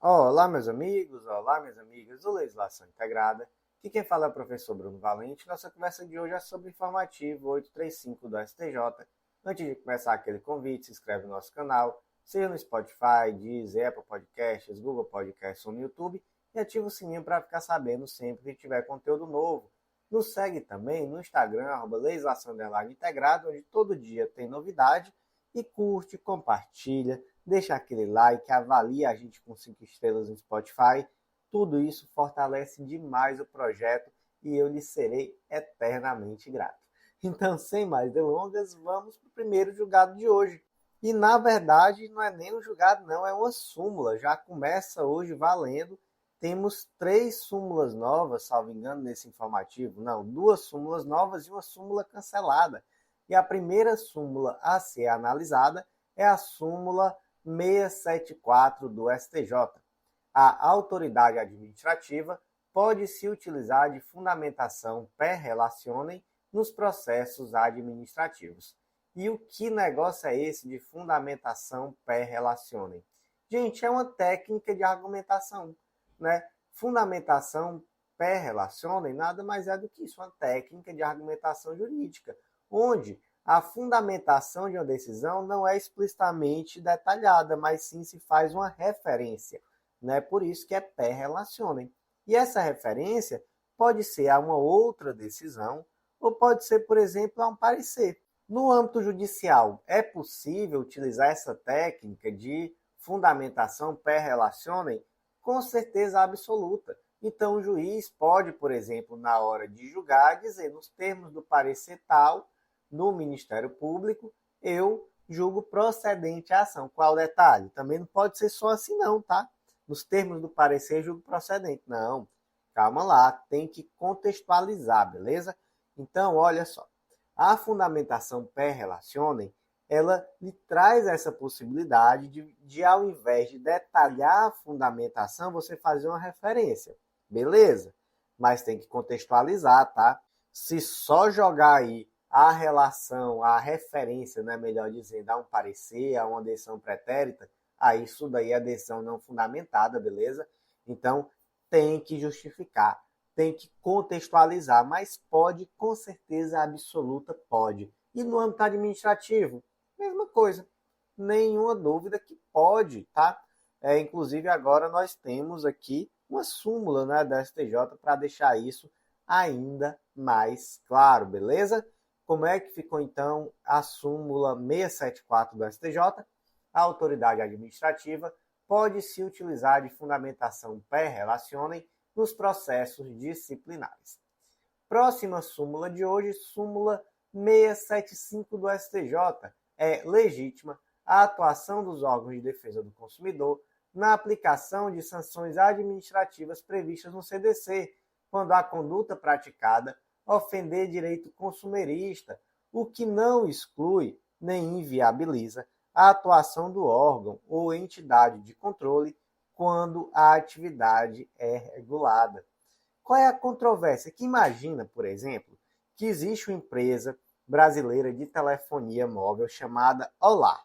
Olá, meus amigos, olá, minhas amigas do Legislação Integrada. Aqui quem fala é o professor Bruno Valente. Nossa conversa de hoje é sobre o informativo 835 do STJ. Antes de começar aquele convite, se inscreve no nosso canal, seja no Spotify, Deezer, Apple Podcasts, Google Podcasts ou no YouTube e ativa o sininho para ficar sabendo sempre que tiver conteúdo novo. Nos segue também no Instagram, @legislação_integrada, onde todo dia tem novidade. E curte, compartilha, deixa aquele like, avalia a gente com 5 estrelas no Spotify. Tudo isso fortalece demais o projeto e eu lhe serei eternamente grato. Então, sem mais delongas, vamos para o primeiro julgado de hoje. E, na verdade, não é nem um julgado, não, é uma súmula. Já começa hoje valendo. Temos 3 súmulas novas, salvo engano, nesse informativo. Não, 2 súmulas novas e uma súmula cancelada. E a primeira súmula a ser analisada é a súmula 674 do STJ. A autoridade administrativa pode se utilizar de fundamentação per relationem nos processos administrativos. E o que negócio é esse de fundamentação per relationem? Gente, é uma técnica de argumentação, né? Fundamentação per relationem nada mais é do que isso, uma técnica de argumentação jurídica, onde a fundamentação de uma decisão não é explicitamente detalhada, mas sim se faz uma referência, né? Por isso que é per relationem. E essa referência pode ser a uma outra decisão ou pode ser, por exemplo, a um parecer. No âmbito judicial, é possível utilizar essa técnica de fundamentação per relationem? Com certeza absoluta. Então, o juiz pode, por exemplo, na hora de julgar, dizer nos termos do parecer tal, no Ministério Público, eu julgo procedente a ação. Qual o detalhe? Também não pode ser só assim não, tá? Nos termos do parecer, julgo procedente. Não, calma lá, tem que contextualizar, beleza? Então, olha só, a fundamentação per relationem, ela lhe traz essa possibilidade de ao invés de detalhar a fundamentação, você fazer uma referência, beleza? Mas tem que contextualizar, tá? Se só jogar aí a relação, a referência, né, melhor dizendo, a um parecer, a uma decisão pretérita, aí isso daí é decisão não fundamentada, beleza? Então, tem que justificar, tem que contextualizar, mas pode, com certeza absoluta, pode. E no âmbito administrativo, mesma coisa, nenhuma dúvida que pode, tá? Inclusive, agora nós temos aqui uma súmula, né, da STJ para deixar isso ainda mais claro, beleza? Como é que ficou, então, a súmula 674 do STJ? A autoridade administrativa pode se utilizar de fundamentação per relationem nos processos disciplinares. Próxima súmula de hoje, súmula 675 do STJ. É legítima a atuação dos órgãos de defesa do consumidor na aplicação de sanções administrativas previstas no CDC, quando a conduta praticada ofender direito consumerista, o que não exclui nem inviabiliza a atuação do órgão ou entidade de controle quando a atividade é regulada. Qual é a controvérsia? Que imagina, por exemplo, que existe uma empresa brasileira de telefonia móvel chamada Olá.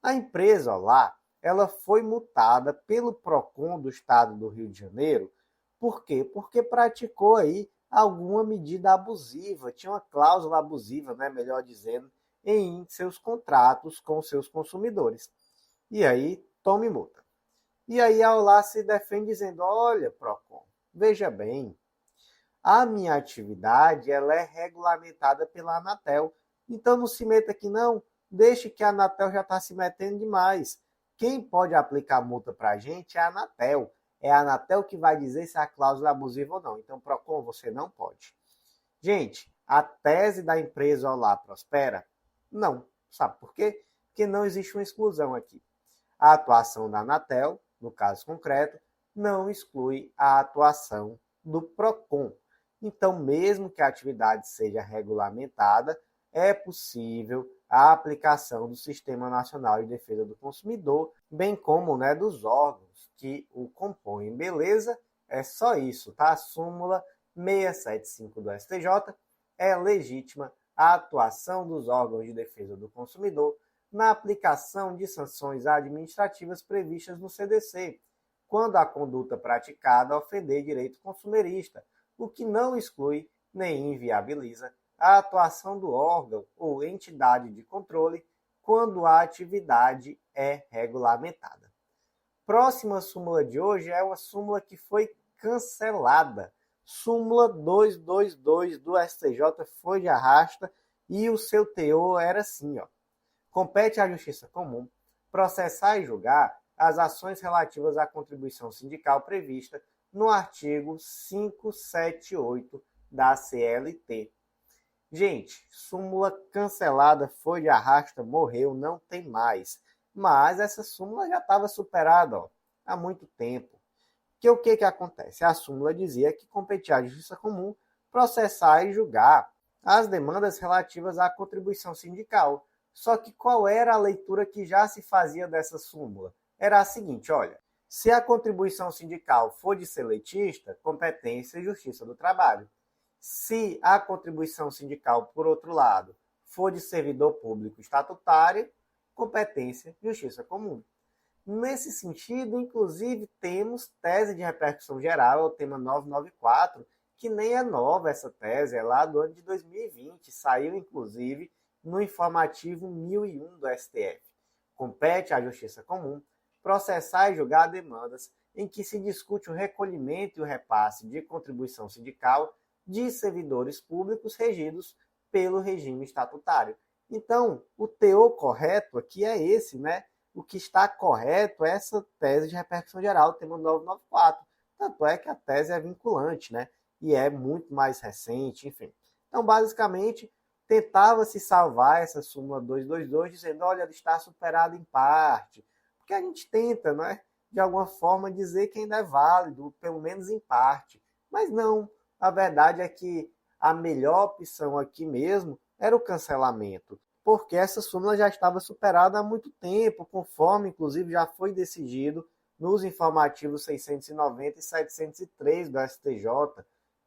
A empresa Olá, ela foi multada pelo Procon do estado do Rio de Janeiro. Por quê? Porque praticou aí alguma medida abusiva, tinha uma cláusula abusiva, né, melhor dizendo, em seus contratos com seus consumidores. E aí, tome multa. E aí a Olá se defende dizendo, olha, Procon, veja bem, a minha atividade ela é regulamentada pela Anatel, então não se meta aqui não, deixe que a Anatel já está se metendo demais. Quem pode aplicar multa para a gente é a Anatel. É a Anatel que vai dizer se a cláusula é abusiva ou não. Então, Procon, você não pode. Gente, a tese da empresa Olá prospera? Não. Sabe por quê? Porque não existe uma exclusão aqui. A atuação da Anatel, no caso concreto, não exclui a atuação do Procon. Então, mesmo que a atividade seja regulamentada, é possível a aplicação do Sistema Nacional de Defesa do Consumidor, bem como, né, dos órgãos que o compõem. Beleza? É só isso, tá? A súmula 675 do STJ é legítima a atuação dos órgãos de defesa do consumidor na aplicação de sanções administrativas previstas no CDC, quando a conduta praticada ofender direito consumerista, o que não exclui nem inviabiliza a atuação do órgão ou entidade de controle quando a atividade é regulamentada. Próxima súmula de hoje é uma súmula que foi cancelada. Súmula 222 do STJ foi de arrasta e o seu teor era assim, ó. Compete à Justiça Comum processar e julgar as ações relativas à contribuição sindical prevista no artigo 578 da CLT. Gente, súmula cancelada, foi de arrasta, morreu, não tem mais. Mas essa súmula já estava superada há muito tempo. Que o que acontece? A súmula dizia que competia à Justiça Comum processar e julgar as demandas relativas à contribuição sindical. Só que qual era a leitura que já se fazia dessa súmula? Era a seguinte, olha, se a contribuição sindical for de seletista, competência e Justiça do Trabalho. Se a contribuição sindical, por outro lado, for de servidor público estatutário, competência e Justiça Comum. Nesse sentido, inclusive, temos tese de repercussão geral, o tema 994, que nem é nova essa tese, é lá do ano de 2020, saiu, inclusive, no informativo 1001 do STF. Compete à Justiça Comum processar e julgar demandas em que se discute o recolhimento e o repasse de contribuição sindical de servidores públicos regidos pelo regime estatutário. Então, o teor correto aqui é esse, né? O que está correto é essa tese de repercussão geral, tema 994. Tanto é que a tese é vinculante, né? E é muito mais recente, enfim. Então, basicamente, tentava-se salvar essa súmula 222, dizendo, olha, ela está superada em parte. Porque a gente tenta, né, de alguma forma, dizer que ainda é válido, pelo menos em parte. Mas não, a verdade é que a melhor opção aqui mesmo era o cancelamento, porque essa súmula já estava superada há muito tempo, conforme, inclusive, já foi decidido nos informativos 690 e 703 do STJ,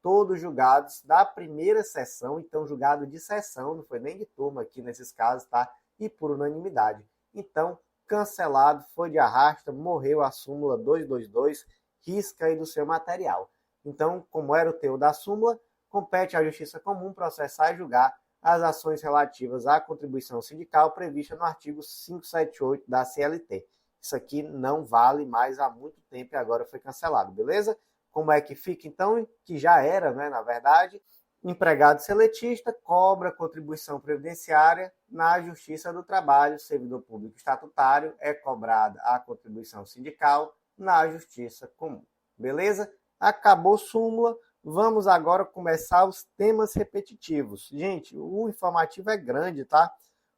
todos julgados da primeira sessão, então julgado de sessão, não foi nem de turma aqui nesses casos, tá? E por unanimidade. Então, cancelado, foi de arrasta, morreu a súmula 222, risca aí do seu material. Então, como era o teor da súmula, compete à Justiça Comum processar e julgar as ações relativas à contribuição sindical prevista no artigo 578 da CLT. Isso aqui não vale mais há muito tempo e agora foi cancelado, beleza? Como é que fica, então? Que já era, né, na verdade, empregado seletista cobra contribuição previdenciária na Justiça do Trabalho, servidor público estatutário é cobrada a contribuição sindical na Justiça Comum. Beleza? Acabou súmula. Vamos agora começar os temas repetitivos. Gente, o informativo é grande, tá?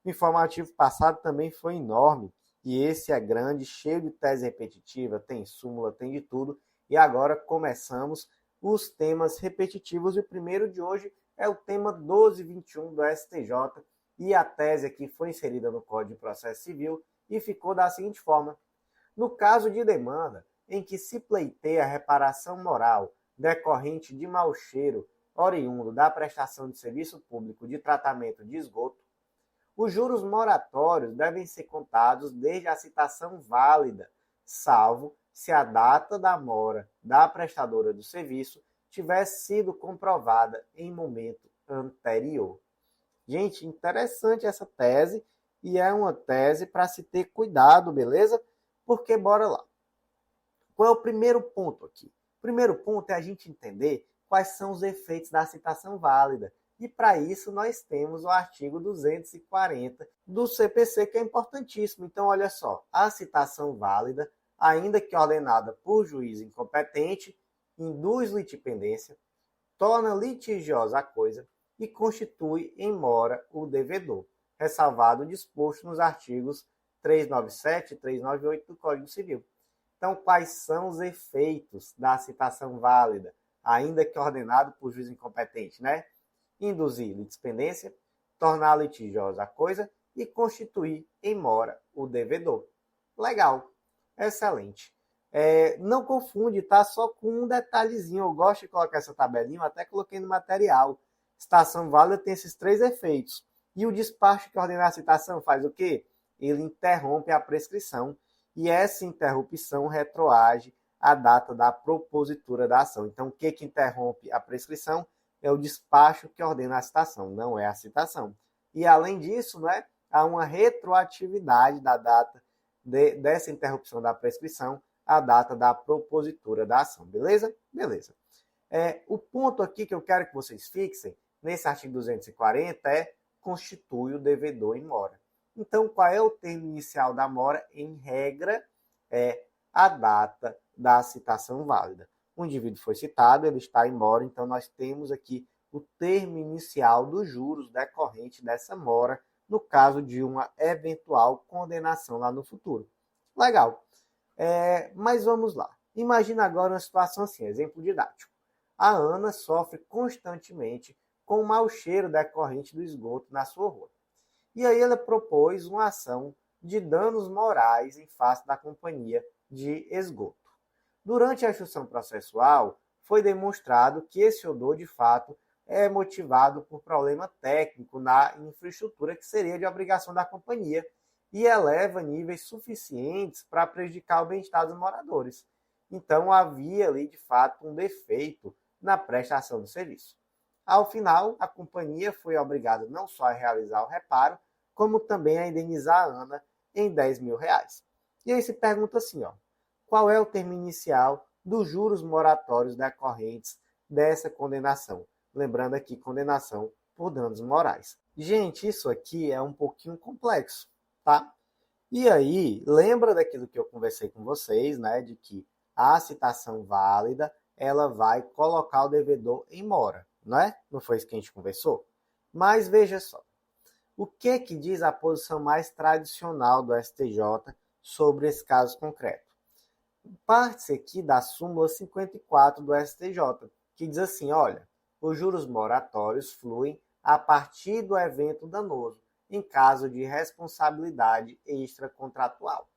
O informativo passado também foi enorme. E esse é grande, cheio de tese repetitiva, tem súmula, tem de tudo. E agora começamos os temas repetitivos. E o primeiro de hoje é o tema 1221 do STJ. E a tese aqui foi inserida no Código de Processo Civil e ficou da seguinte forma. No caso de demanda em que se pleiteia a reparação moral decorrente de mau cheiro oriundo da prestação de serviço público de tratamento de esgoto, os juros moratórios devem ser contados desde a citação válida, salvo se a data da mora da prestadora do serviço tiver sido comprovada em momento anterior. Gente, interessante essa tese e é uma tese para se ter cuidado, beleza? Porque bora lá. Qual é o primeiro ponto aqui? O primeiro ponto é a gente entender quais são os efeitos da citação válida. E para isso nós temos o artigo 240 do CPC, que é importantíssimo. Então, olha só, a citação válida, ainda que ordenada por juiz incompetente, induz litispendência, torna litigiosa a coisa e constitui em mora o devedor, ressalvado o disposto nos artigos 397 e 398 do Código Civil. Então, quais são os efeitos da citação válida, ainda que ordenado por juiz incompetente, né? Induzir litispendência, tornar litigiosa a coisa e constituir em mora o devedor. Legal, excelente. Não confunde, tá? Só com um detalhezinho. Eu gosto de colocar essa tabelinha, eu até coloquei no material. Citação válida tem esses 3 efeitos. E o despacho que ordenar a citação faz o quê? Ele interrompe a prescrição. E essa interrupção retroage a data da propositura da ação. Então, o que interrompe a prescrição é o despacho que ordena a citação, não é a citação. E, além disso, né, há uma retroatividade da data dessa interrupção da prescrição à data da propositura da ação. Beleza? Beleza. O ponto aqui que eu quero que vocês fixem, nesse artigo 240, constitui o devedor em mora. Então, qual é o termo inicial da mora? Em regra, é a data da citação válida. O indivíduo foi citado, ele está em mora, então nós temos aqui o termo inicial dos juros decorrente dessa mora, no caso de uma eventual condenação lá no futuro. Legal. Mas vamos lá. Imagina agora uma situação assim, exemplo didático. A Ana sofre constantemente com o mau cheiro decorrente do esgoto na sua rua. E aí ela propôs uma ação de danos morais em face da companhia de esgoto. Durante a instrução processual, foi demonstrado que esse odor, de fato, é motivado por problema técnico na infraestrutura que seria de obrigação da companhia e eleva níveis suficientes para prejudicar o bem-estar dos moradores. Então, havia ali, de fato, um defeito na prestação do serviço. Ao final, a companhia foi obrigada não só a realizar o reparo, como também a indenizar a Ana em R$10.000. E aí se pergunta assim, qual é o termo inicial dos juros moratórios decorrentes dessa condenação? Lembrando aqui, condenação por danos morais. Gente, isso aqui é um pouquinho complexo, tá? E aí, lembra daquilo que eu conversei com vocês, né? De que a citação válida, ela vai colocar o devedor em mora, não é? Não foi isso que a gente conversou? Mas veja só, o que diz a posição mais tradicional do STJ sobre esse caso concreto? Parte-se aqui da súmula 54 do STJ, que diz assim, olha, os juros moratórios fluem a partir do evento danoso, em caso de responsabilidade extracontratual.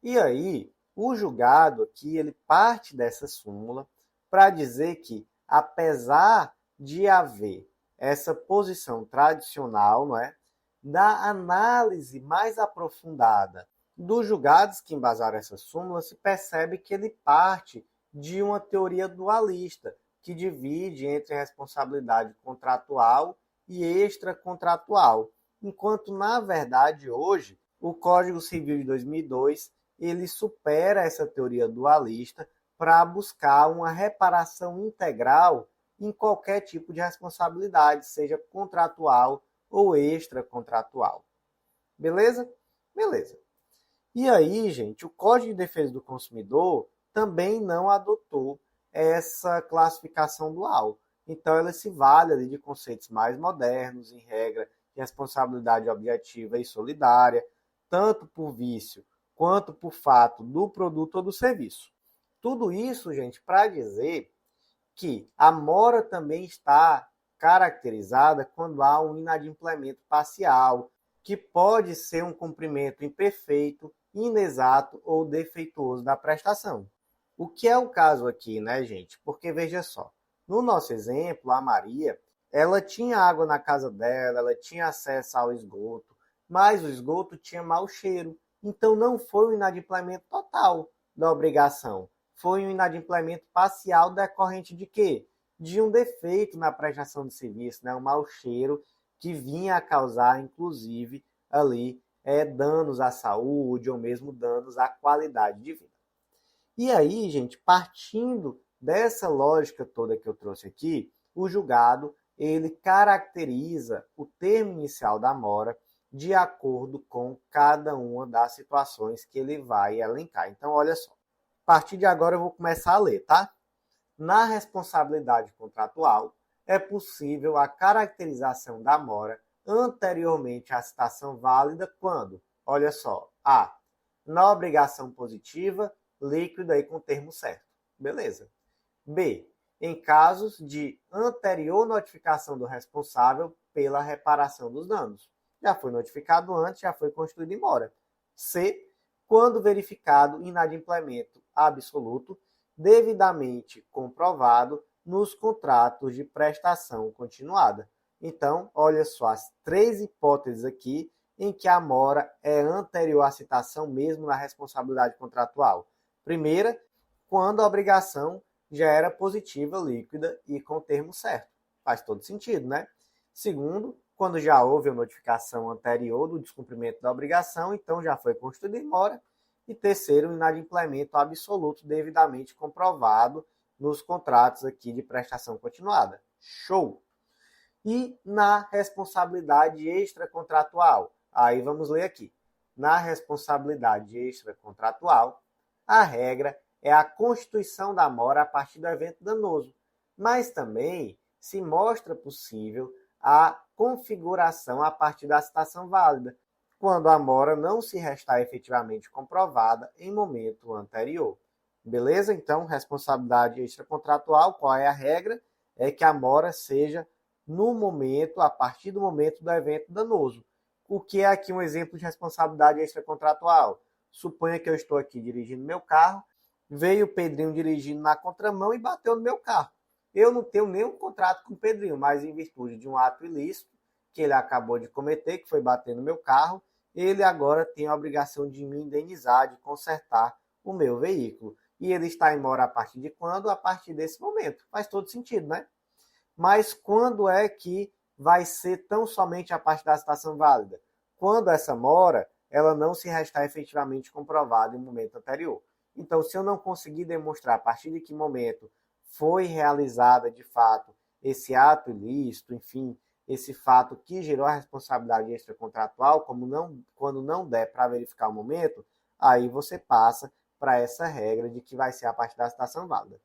E aí, o julgado aqui, ele parte dessa súmula para dizer que, apesar de haver essa posição tradicional, não é, da análise mais aprofundada dos julgados que embasaram essa súmula, se percebe que ele parte de uma teoria dualista, que divide entre responsabilidade contratual e extracontratual, enquanto, na verdade, hoje, o Código Civil de 2002 ele supera essa teoria dualista para buscar uma reparação integral em qualquer tipo de responsabilidade, seja contratual ou extracontratual. Beleza? Beleza. E aí, gente, o Código de Defesa do Consumidor também não adotou essa classificação dual. Então, ela se vale ali de conceitos mais modernos, em regra, de responsabilidade objetiva e solidária, tanto por vício quanto por fato do produto ou do serviço. Tudo isso, gente, para dizer que a mora também está caracterizada quando há um inadimplemento parcial, que pode ser um cumprimento imperfeito, inexato ou defeituoso da prestação. O que é o caso aqui, né, gente? Porque veja só, no nosso exemplo, a Maria, ela tinha água na casa dela, ela tinha acesso ao esgoto, mas o esgoto tinha mau cheiro. Então não foi um inadimplemento total da obrigação, foi um inadimplemento parcial decorrente de quê? De um defeito na prestação de serviço, né? Um mau cheiro que vinha a causar, inclusive, ali danos à saúde ou mesmo danos à qualidade de vida. E aí, gente, partindo dessa lógica toda que eu trouxe aqui, o julgado ele caracteriza o termo inicial da mora de acordo com cada uma das situações que ele vai elencar. Então, olha só. A partir de agora eu vou começar a ler, tá? Na responsabilidade contratual, é possível a caracterização da mora anteriormente à citação válida quando, olha só, A, na obrigação positiva, líquida e com o termo certo. Beleza. B, em casos de anterior notificação do responsável pela reparação dos danos. Já foi notificado antes, já foi constituído em mora. C, quando verificado inadimplemento absoluto, devidamente comprovado nos contratos de prestação continuada. Então, olha só as três hipóteses aqui em que a mora é anterior à citação mesmo na responsabilidade contratual. Primeira, quando a obrigação já era positiva, líquida e com o termo certo. Faz todo sentido, né? Segundo, quando já houve a notificação anterior do descumprimento da obrigação, então já foi constituída em mora. E terceiro, o inadimplemento absoluto devidamente comprovado nos contratos aqui de prestação continuada. Show! E na responsabilidade extracontratual, aí vamos ler aqui. Na responsabilidade extracontratual, a regra é a constituição da mora a partir do evento danoso, mas também se mostra possível a configuração a partir da citação válida, quando a mora não se restar efetivamente comprovada em momento anterior. Beleza? Então, responsabilidade extracontratual, qual é a regra? É que a mora seja no momento, a partir do momento do evento danoso. O que é aqui um exemplo de responsabilidade extracontratual? Suponha que eu estou aqui dirigindo meu carro, veio o Pedrinho dirigindo na contramão e bateu no meu carro. Eu não tenho nenhum contrato com o Pedrinho, mas em virtude de um ato ilícito que ele acabou de cometer, que foi bater no meu carro, ele agora tem a obrigação de me indenizar, de consertar o meu veículo. E ele está em mora a partir de quando? A partir desse momento. Faz todo sentido, né? Mas quando é que vai ser tão somente a parte da citação válida? Quando essa mora, ela não se restar efetivamente comprovada em momento anterior. Então, se eu não conseguir demonstrar a partir de que momento foi realizada, de fato, esse ato ilícito, enfim, esse fato que gerou a responsabilidade extracontratual, quando não der para verificar o momento, aí você passa para essa regra de que vai ser a partir da citação válida.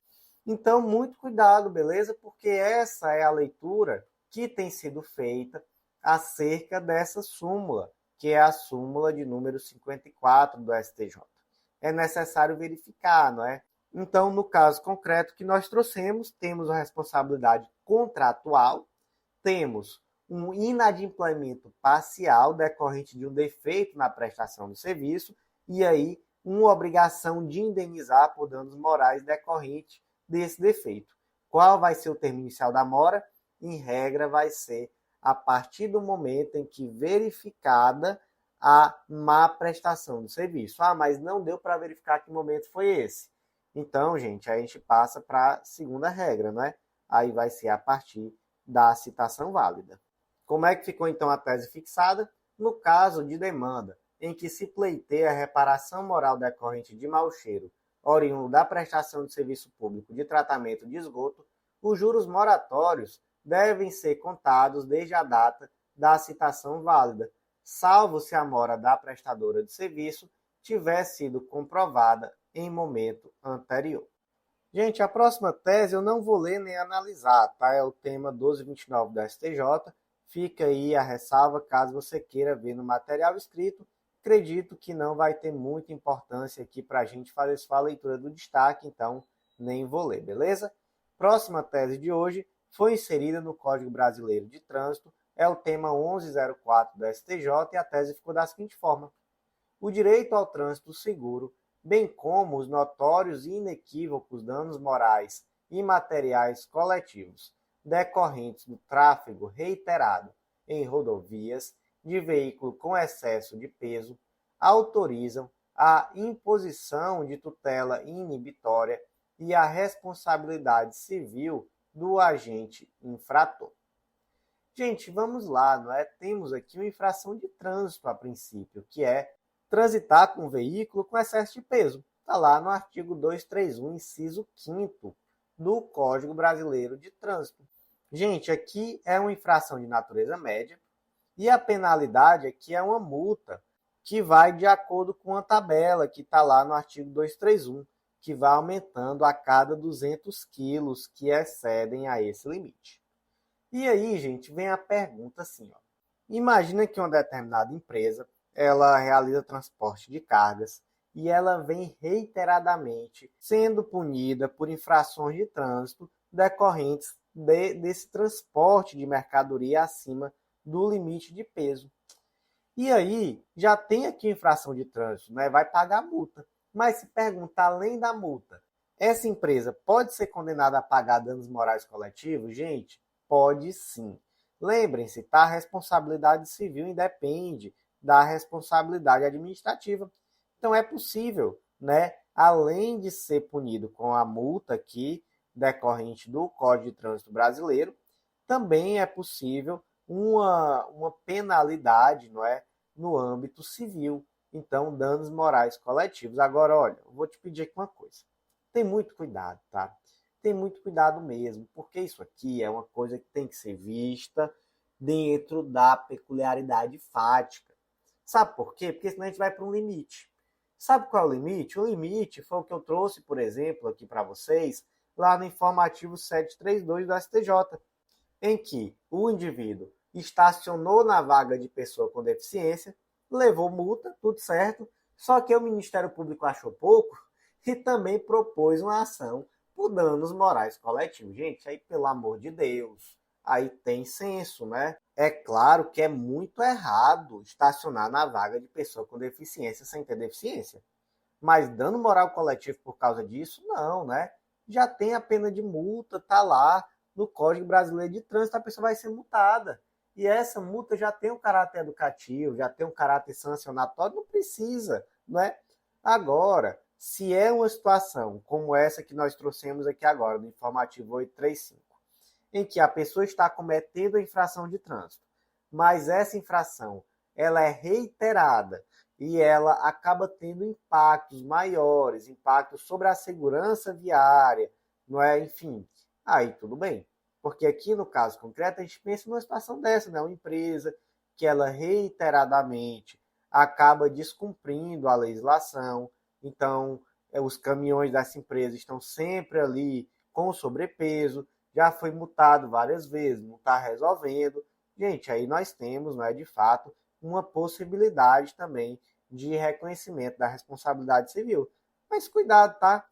Então, muito cuidado, beleza? Porque essa é a leitura que tem sido feita acerca dessa súmula, que é a súmula de número 54 do STJ. É necessário verificar, não é? Então, no caso concreto que nós trouxemos, temos a responsabilidade contratual, temos um inadimplemento parcial decorrente de um defeito na prestação do serviço e aí uma obrigação de indenizar por danos morais decorrente desse defeito. Qual vai ser o termo inicial da mora? Em regra, vai ser a partir do momento em que verificada a má prestação do serviço. Ah, mas não deu para verificar que momento foi esse. Então, gente, aí a gente passa para a segunda regra, né? Aí vai ser a partir da citação válida. Como é que ficou, então, a tese fixada? No caso de demanda, em que se pleiteia a reparação moral decorrente de mau cheiro, oriundo da prestação de serviço público de tratamento de esgoto, os juros moratórios devem ser contados desde a data da citação válida, salvo se a mora da prestadora de serviço tiver sido comprovada em momento anterior. Gente, a próxima tese eu não vou ler nem analisar, tá? É o tema 1229 da STJ. Fica aí a ressalva caso você queira ver no material escrito. Acredito que não vai ter muita importância aqui para a gente fazer só a leitura do destaque, então nem vou ler, beleza? Próxima tese de hoje foi inserida no Código Brasileiro de Trânsito, é o tema 1104 da STJ e a tese ficou da seguinte forma. O direito ao trânsito seguro, bem como os notórios e inequívocos danos morais e materiais coletivos decorrentes do tráfego reiterado em rodovias de veículo com excesso de peso, autorizam a imposição de tutela inibitória e a responsabilidade civil do agente infrator. Gente, vamos lá, não é? Temos aqui uma infração de trânsito a princípio, que é transitar com um veículo com excesso de peso. Está lá no artigo 231, inciso 5º do Código Brasileiro de Trânsito. Gente, aqui é uma infração de natureza média e a penalidade aqui é uma multa que vai de acordo com a tabela que está lá no artigo 231, que vai aumentando a cada 200 quilos que excedem a esse limite. E aí, gente, vem a pergunta assim, ó. Imagina que uma determinada empresa ela realiza transporte de cargas e ela vem reiteradamente sendo punida por infrações de trânsito decorrentes desse transporte de mercadoria acima do limite de peso. E aí, já tem aqui infração de trânsito, né? Vai pagar multa. Mas se perguntar além da multa, essa empresa pode ser condenada a pagar danos morais coletivos? Gente, pode sim. Lembrem-se, tá? A responsabilidade civil independe da responsabilidade administrativa. Então é possível, né, além de ser punido com a multa aqui decorrente do Código de Trânsito Brasileiro, também é possível uma penalidade, não é, no âmbito civil. Então, danos morais coletivos. Agora, olha, eu vou te pedir aqui uma coisa. Tem muito cuidado, tá? Tem muito cuidado mesmo, porque isso aqui é uma coisa que tem que ser vista dentro da peculiaridade fática. Sabe por quê? Porque senão a gente vai para um limite. Sabe qual é o limite? O limite foi o que eu trouxe, por exemplo, aqui para vocês, lá no informativo 732 do STJ, em que o indivíduo estacionou na vaga de pessoa com deficiência, levou multa, tudo certo, só que o Ministério Público achou pouco e também propôs uma ação por danos morais coletivos. Gente, aí pelo amor de Deus, aí tem senso, né? É claro que é muito errado estacionar na vaga de pessoa com deficiência sem ter deficiência. Mas dano moral coletivo por causa disso, não, né? Já tem a pena de multa, tá lá no Código Brasileiro de Trânsito, a pessoa vai ser multada. E essa multa já tem um caráter educativo, já tem um caráter sancionatório, não precisa, não é? Agora, se é uma situação como essa que nós trouxemos aqui agora, no informativo 835, em que a pessoa está cometendo a infração de trânsito, mas essa infração ela é reiterada e ela acaba tendo impactos maiores, impactos sobre a segurança viária, não é? Enfim, aí tudo bem. Porque aqui no caso concreto a gente pensa numa situação dessa, né? Uma empresa que ela reiteradamente acaba descumprindo a legislação, então os caminhões dessa empresa estão sempre ali com sobrepeso, já foi multado várias vezes, não está resolvendo. Gente, aí nós temos, não é, de fato, uma possibilidade também de reconhecimento da responsabilidade civil. Mas cuidado, tá?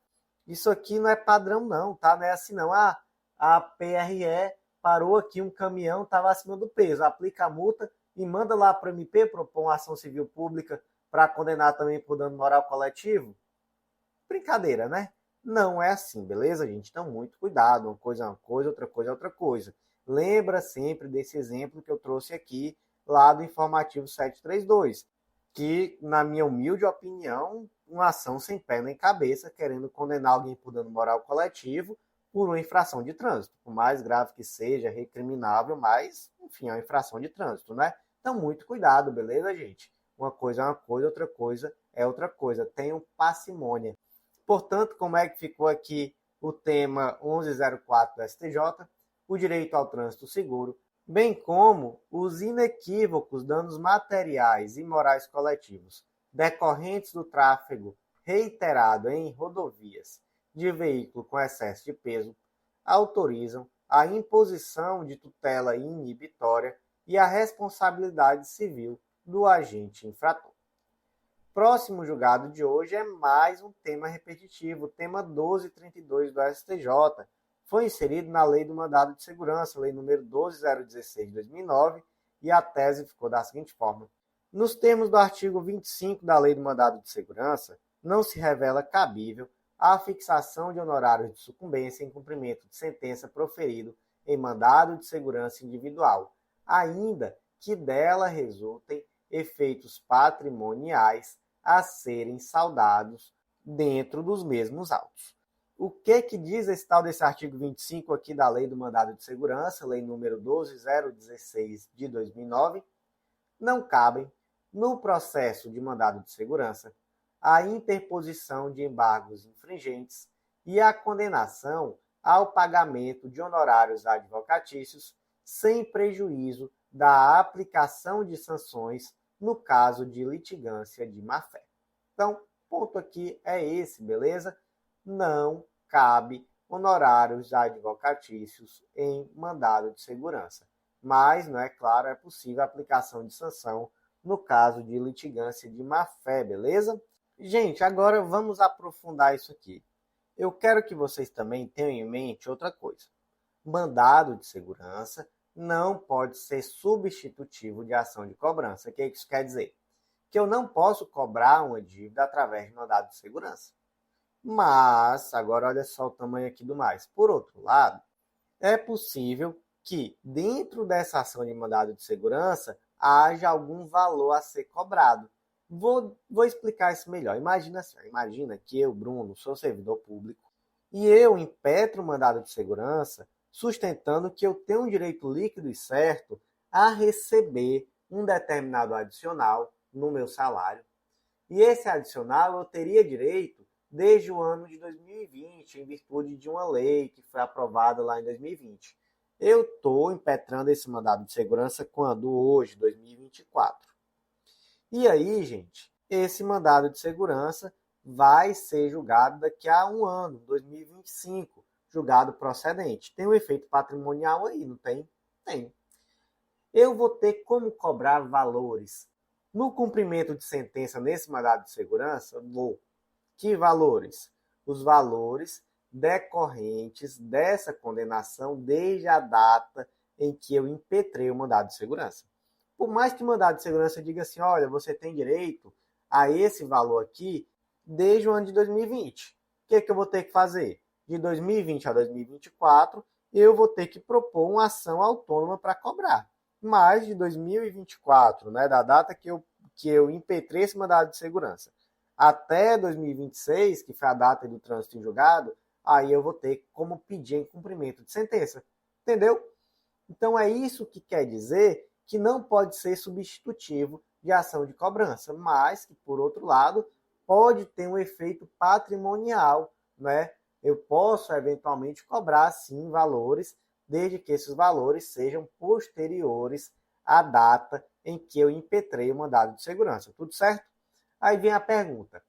Isso aqui não é padrão não, tá? Não é assim não. Ah, a PRE parou aqui um caminhão, estava acima do peso, aplica a multa e manda lá para o MP propor uma ação civil pública para condenar também por dano moral coletivo. Brincadeira, né? Não é assim, beleza, gente? Então, muito cuidado. Uma coisa é uma coisa, outra coisa é outra coisa. Lembra sempre desse exemplo que eu trouxe aqui, lá do informativo 732, que, na minha humilde opinião, uma ação sem pé nem cabeça, querendo condenar alguém por dano moral coletivo por uma infração de trânsito. Por mais grave que seja, recriminável, mas, enfim, é uma infração de trânsito, né? Então, muito cuidado, beleza, gente? Uma coisa é uma coisa, outra coisa é outra coisa. Tenham parcimônia. Portanto, como é que ficou aqui o tema 1104 do STJ, o direito ao trânsito seguro, bem como os inequívocos danos materiais e morais coletivos decorrentes do tráfego reiterado em rodovias de veículo com excesso de peso, autorizam a imposição de tutela inibitória e a responsabilidade civil do agente infrator. Próximo julgado de hoje é mais um tema repetitivo, o tema 1232 do STJ. Foi inserido na Lei do Mandado de Segurança, Lei número 12016 de 2009, e a tese ficou da seguinte forma. Nos termos do artigo 25 da Lei do Mandado de Segurança, não se revela cabível a fixação de honorários de sucumbência em cumprimento de sentença proferido em mandado de segurança individual, ainda que dela resultem efeitos patrimoniais a serem saldados dentro dos mesmos autos. O que diz esse tal desse artigo 25 aqui da Lei do Mandado de Segurança, Lei número 12016 de 2009? Não cabem, no processo de mandado de segurança, a interposição de embargos infringentes e a condenação ao pagamento de honorários advocatícios sem prejuízo da aplicação de sanções no caso de litigância de má-fé. Então, ponto aqui é esse, beleza? Não cabe honorários advocatícios em mandado de segurança. Mas, não é claro, é possível a aplicação de sanção no caso de litigância de má-fé, beleza? Gente, agora vamos aprofundar isso aqui. Eu quero que vocês também tenham em mente outra coisa. Mandado de segurança não pode ser substitutivo de ação de cobrança. O que isso quer dizer? Que eu não posso cobrar uma dívida através de mandado de segurança. Mas, agora olha só o tamanho aqui do mais. Por outro lado, é possível que dentro dessa ação de mandado de segurança haja algum valor a ser cobrado. Vou explicar isso melhor. Imagina que eu, Bruno, sou servidor público e eu impetro o mandado de segurança sustentando que eu tenho um direito líquido e certo a receber um determinado adicional no meu salário. E esse adicional eu teria direito desde o ano de 2020, em virtude de uma lei que foi aprovada lá em 2020. Eu estou impetrando esse mandado de segurança quando? Hoje, 2024. E aí, gente, esse mandado de segurança vai ser julgado daqui a um ano, 2025, julgado procedente. Tem um efeito patrimonial aí, não tem? Tem. Eu vou ter como cobrar valores. No cumprimento de sentença nesse mandado de segurança, vou. Que valores? Os valores decorrentes dessa condenação desde a data em que eu impetrei o mandado de segurança. Por mais que o mandado de segurança diga assim, olha, você tem direito a esse valor aqui desde o ano de 2020. O que é que eu vou ter que fazer? De 2020 a 2024, eu vou ter que propor uma ação autônoma para cobrar. Mas de 2024, né, da data que eu impetrei esse mandado de segurança, até 2026, que foi a data do trânsito em julgado, aí eu vou ter como pedir em cumprimento de sentença. Entendeu? Então é isso que quer dizer que não pode ser substitutivo de ação de cobrança, mas que, por outro lado, pode ter um efeito patrimonial, né? Eu posso, eventualmente, cobrar, sim, valores, desde que esses valores sejam posteriores à data em que eu impetrei o mandado de segurança. Tudo certo? Aí vem a pergunta.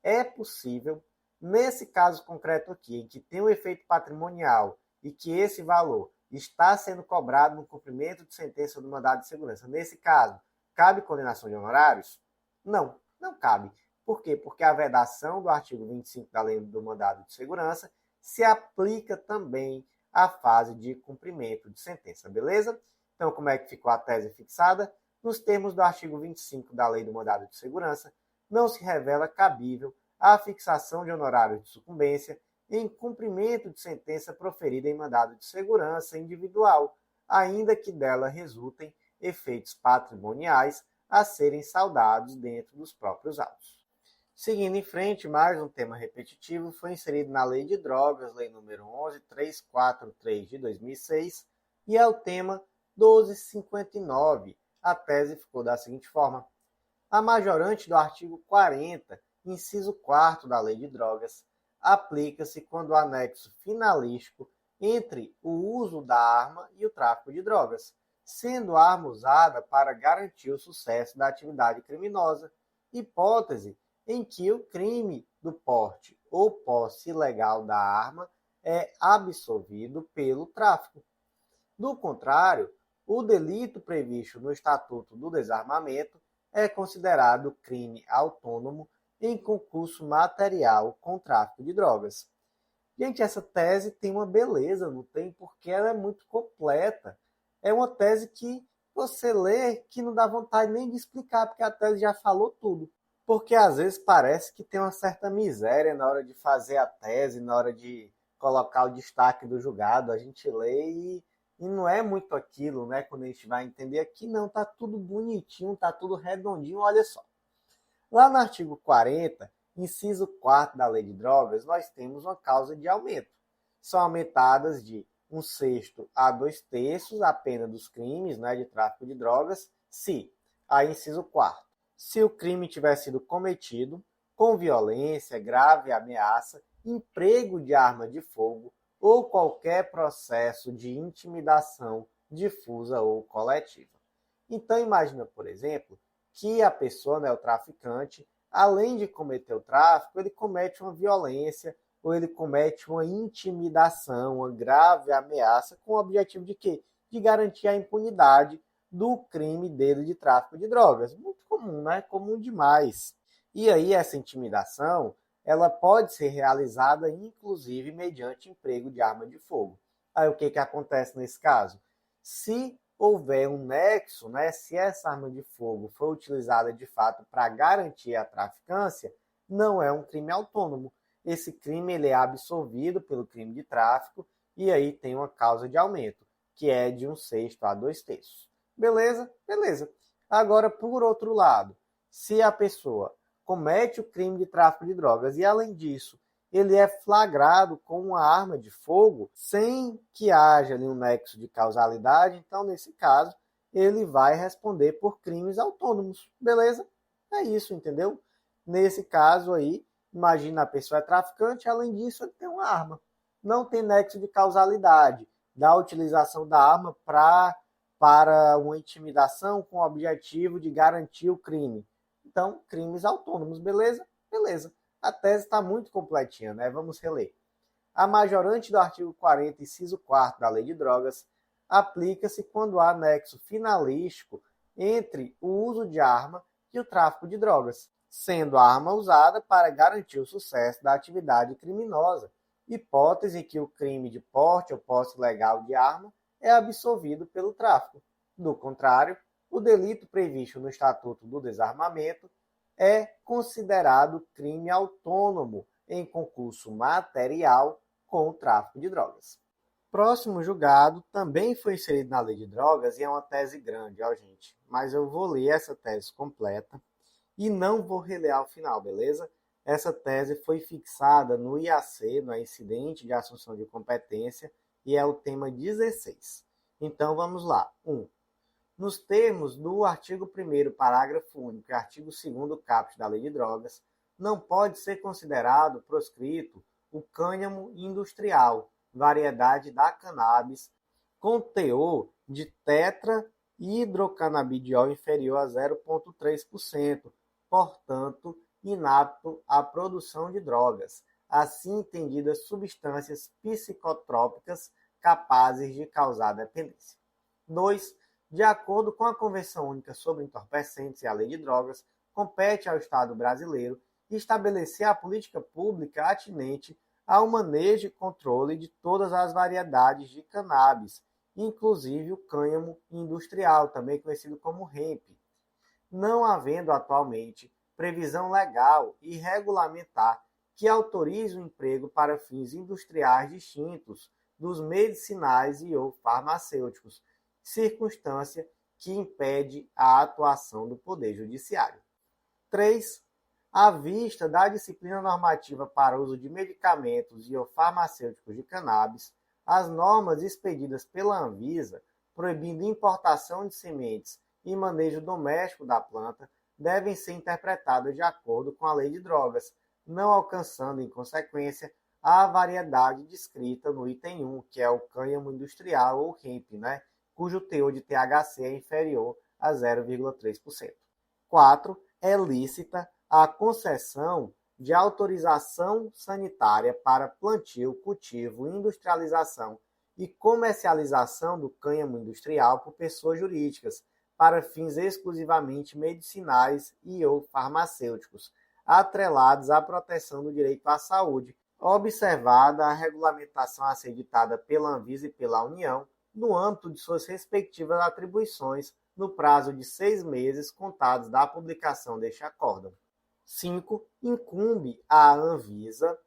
É possível, nesse caso concreto aqui, em que tem um efeito patrimonial e que esse valor está sendo cobrado no cumprimento de sentença do mandado de segurança, nesse caso, cabe condenação de honorários? Não, não cabe. Por quê? Porque a vedação do artigo 25 da Lei do Mandado de Segurança se aplica também à fase de cumprimento de sentença, beleza? Então, como é que ficou a tese fixada? Nos termos do artigo 25 da Lei do Mandado de Segurança, não se revela cabível a fixação de honorários de sucumbência em cumprimento de sentença proferida em mandado de segurança individual, ainda que dela resultem efeitos patrimoniais a serem saldados dentro dos próprios autos. Seguindo em frente, mais um tema repetitivo foi inserido na Lei de Drogas, Lei nº 11.343 de 2006, e é o tema 1259. A tese ficou da seguinte forma: a majorante do artigo 40, inciso 4º da Lei de Drogas, aplica-se quando o anexo finalístico entre o uso da arma e o tráfico de drogas, sendo a arma usada para garantir o sucesso da atividade criminosa, hipótese em que o crime do porte ou posse ilegal da arma é absolvido pelo tráfico. Do contrário, o delito previsto no Estatuto do Desarmamento é considerado crime autônomo em concurso material com tráfico de drogas. Gente, essa tese tem uma beleza, não tem? Porque ela é muito completa. É uma tese que você lê que não dá vontade nem de explicar, porque a tese já falou tudo. Porque às vezes parece que tem uma certa miséria na hora de fazer a tese, na hora de colocar o destaque do julgado. A gente lê e não é muito aquilo, né? Quando a gente vai entender aqui, não, tá tudo bonitinho, tá tudo redondinho, olha só. Lá no artigo 40, inciso 4º da Lei de Drogas, nós temos uma causa de aumento. São aumentadas de 1/6 a 2/3 a pena dos crimes, né, de tráfico de drogas, se, aí inciso 4º, se o crime tiver sido cometido com violência, grave ameaça, emprego de arma de fogo ou qualquer processo de intimidação difusa ou coletiva. Então, imagina, por exemplo, que a pessoa, né, o traficante, além de cometer o tráfico, ele comete uma violência ou ele comete uma intimidação, uma grave ameaça, com o objetivo de quê? De garantir a impunidade do crime dele de tráfico de drogas. Muito comum, né? Comum demais. E aí essa intimidação, ela pode ser realizada, inclusive, mediante emprego de arma de fogo. Aí o que acontece nesse caso? Se houver um nexo, né, se essa arma de fogo for utilizada de fato para garantir a traficância, não é um crime autônomo. Esse crime ele é absolvido pelo crime de tráfico e aí tem uma causa de aumento, que é de 1/6 a 2/3. Beleza? Beleza. Agora, por outro lado, se a pessoa comete o crime de tráfico de drogas e, além disso, ele é flagrado com uma arma de fogo sem que haja ali um nexo de causalidade, então, nesse caso, ele vai responder por crimes autônomos, beleza? É isso, entendeu? Nesse caso aí, imagina a pessoa é traficante, além disso, ele tem uma arma. Não tem nexo de causalidade da utilização da arma para uma intimidação com o objetivo de garantir o crime. Então, crimes autônomos, beleza? Beleza. A tese está muito completinha, né? Vamos reler. A majorante do artigo 40, inciso 4 da Lei de Drogas, aplica-se quando há nexo finalístico entre o uso de arma e o tráfico de drogas, sendo a arma usada para garantir o sucesso da atividade criminosa, hipótese em que o crime de porte ou posse legal de arma é absolvido pelo tráfico. Do contrário, o delito previsto no Estatuto do Desarmamento é considerado crime autônomo em concurso material com o tráfico de drogas. Próximo julgado também foi inserido na Lei de Drogas e é uma tese grande, ó, gente. Mas eu vou ler essa tese completa e não vou reler ao final, beleza? Essa tese foi fixada no IAC, no Incidente de Assunção de Competência, e é o tema 16. Então vamos lá. 1. Nos termos do artigo 1º, parágrafo único e artigo 2º caput da Lei de Drogas, não pode ser considerado proscrito o cânhamo industrial, variedade da cannabis, com teor de tetrahidrocannabidiol inferior a 0,3%, portanto, inapto à produção de drogas, assim entendidas substâncias psicotrópicas capazes de causar dependência. 2. De acordo com a Convenção Única sobre Entorpecentes e a Lei de Drogas, compete ao Estado brasileiro estabelecer a política pública atinente ao manejo e controle de todas as variedades de cannabis, inclusive o cânhamo industrial, também conhecido como hemp, não havendo atualmente previsão legal e regulamentar que autorize o emprego para fins industriais distintos dos medicinais e ou farmacêuticos, circunstância que impede a atuação do Poder Judiciário. 3. À vista da disciplina normativa para uso de medicamentos e ou farmacêuticos de cannabis, as normas expedidas pela Anvisa, proibindo importação de sementes e manejo doméstico da planta, devem ser interpretadas de acordo com a Lei de Drogas, não alcançando, em consequência, a variedade descrita no item 1, que é o cânhamo industrial ou hemp, cujo teor de THC é inferior a 0,3%. 4. É lícita a concessão de autorização sanitária para plantio, cultivo, industrialização e comercialização do cânhamo industrial por pessoas jurídicas, para fins exclusivamente medicinais e ou farmacêuticos, atrelados à proteção do direito à saúde, observada a regulamentação a ser ditada pela Anvisa e pela União, no âmbito de suas respectivas atribuições, no prazo de 6 meses contados da publicação deste acórdão. 5. Incumbe à Anvisa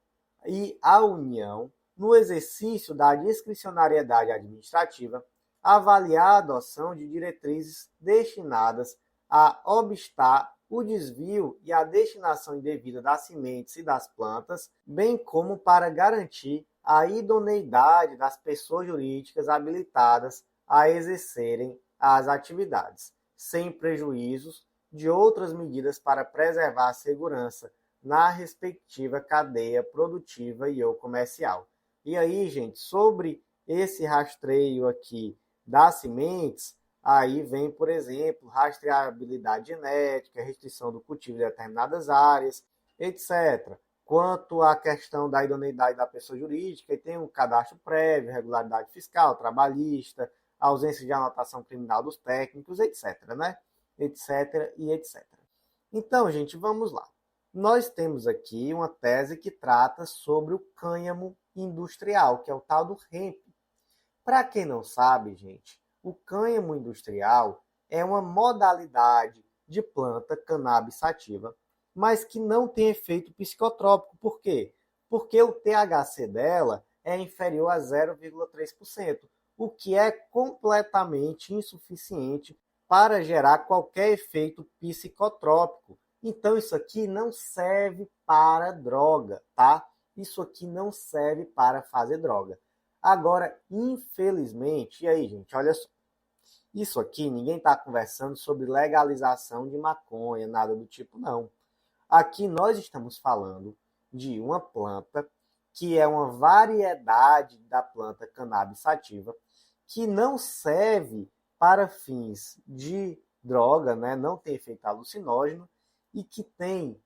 e à União, no exercício da discricionariedade administrativa, avaliar a adoção de diretrizes destinadas a obstar o desvio e a destinação indevida das sementes e das plantas, bem como para garantir a idoneidade das pessoas jurídicas habilitadas a exercerem as atividades, sem prejuízos de outras medidas para preservar a segurança na respectiva cadeia produtiva e ou comercial. E aí, gente, sobre esse rastreio aqui das sementes, aí vem, por exemplo, rastreabilidade genética, restrição do cultivo de determinadas áreas, etc. Quanto à questão da idoneidade da pessoa jurídica, tem um cadastro prévio, regularidade fiscal, trabalhista, ausência de anotação criminal dos técnicos, etc., etc. e etc. Então, gente, vamos lá. Nós temos aqui uma tese que trata sobre o cânhamo industrial, que é o tal do hemp. Para quem não sabe, gente, o cânhamo industrial é uma modalidade de planta cannabis sativa, mas que não tem efeito psicotrópico. Por quê? Porque o THC dela é inferior a 0,3%, o que é completamente insuficiente para gerar qualquer efeito psicotrópico. Então isso aqui não serve para droga, tá? Isso aqui não serve para fazer droga. Agora, infelizmente, e aí, gente, olha só. Isso aqui, ninguém está conversando sobre legalização de maconha, nada do tipo, não. Aqui nós estamos falando de uma planta que é uma variedade da planta cannabis sativa que não serve para fins de droga, né? Não tem efeito alucinógeno e que tem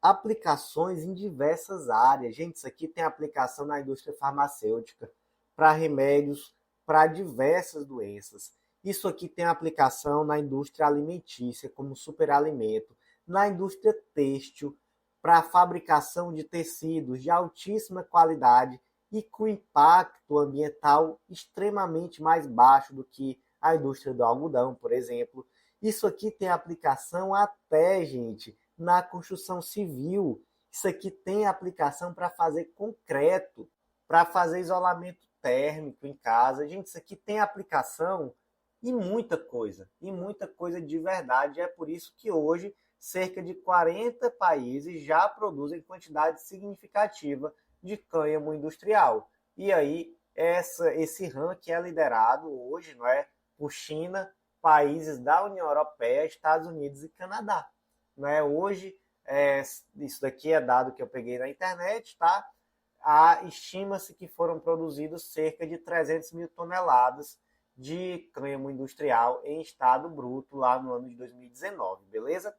aplicações em diversas áreas. Gente, isso aqui tem aplicação na indústria farmacêutica, para remédios, para diversas doenças. Isso aqui tem aplicação na indústria alimentícia, como superalimento, na indústria têxtil, para a fabricação de tecidos de altíssima qualidade e com impacto ambiental extremamente mais baixo do que a indústria do algodão, por exemplo. Isso aqui tem aplicação até, gente, na construção civil. Isso aqui tem aplicação para fazer concreto, para fazer isolamento térmico em casa. Gente, isso aqui tem aplicação e muita coisa de verdade. É por isso que hoje cerca de 40 países já produzem quantidade significativa de cânhamo industrial. E aí, esse ranking é liderado hoje, não é, por China, países da União Europeia, Estados Unidos e Canadá. Não é? Hoje, isso daqui é dado que eu peguei na internet, tá? Estima-se que foram produzidos cerca de 300 mil toneladas de cânhamo industrial em estado bruto lá no ano de 2019, beleza?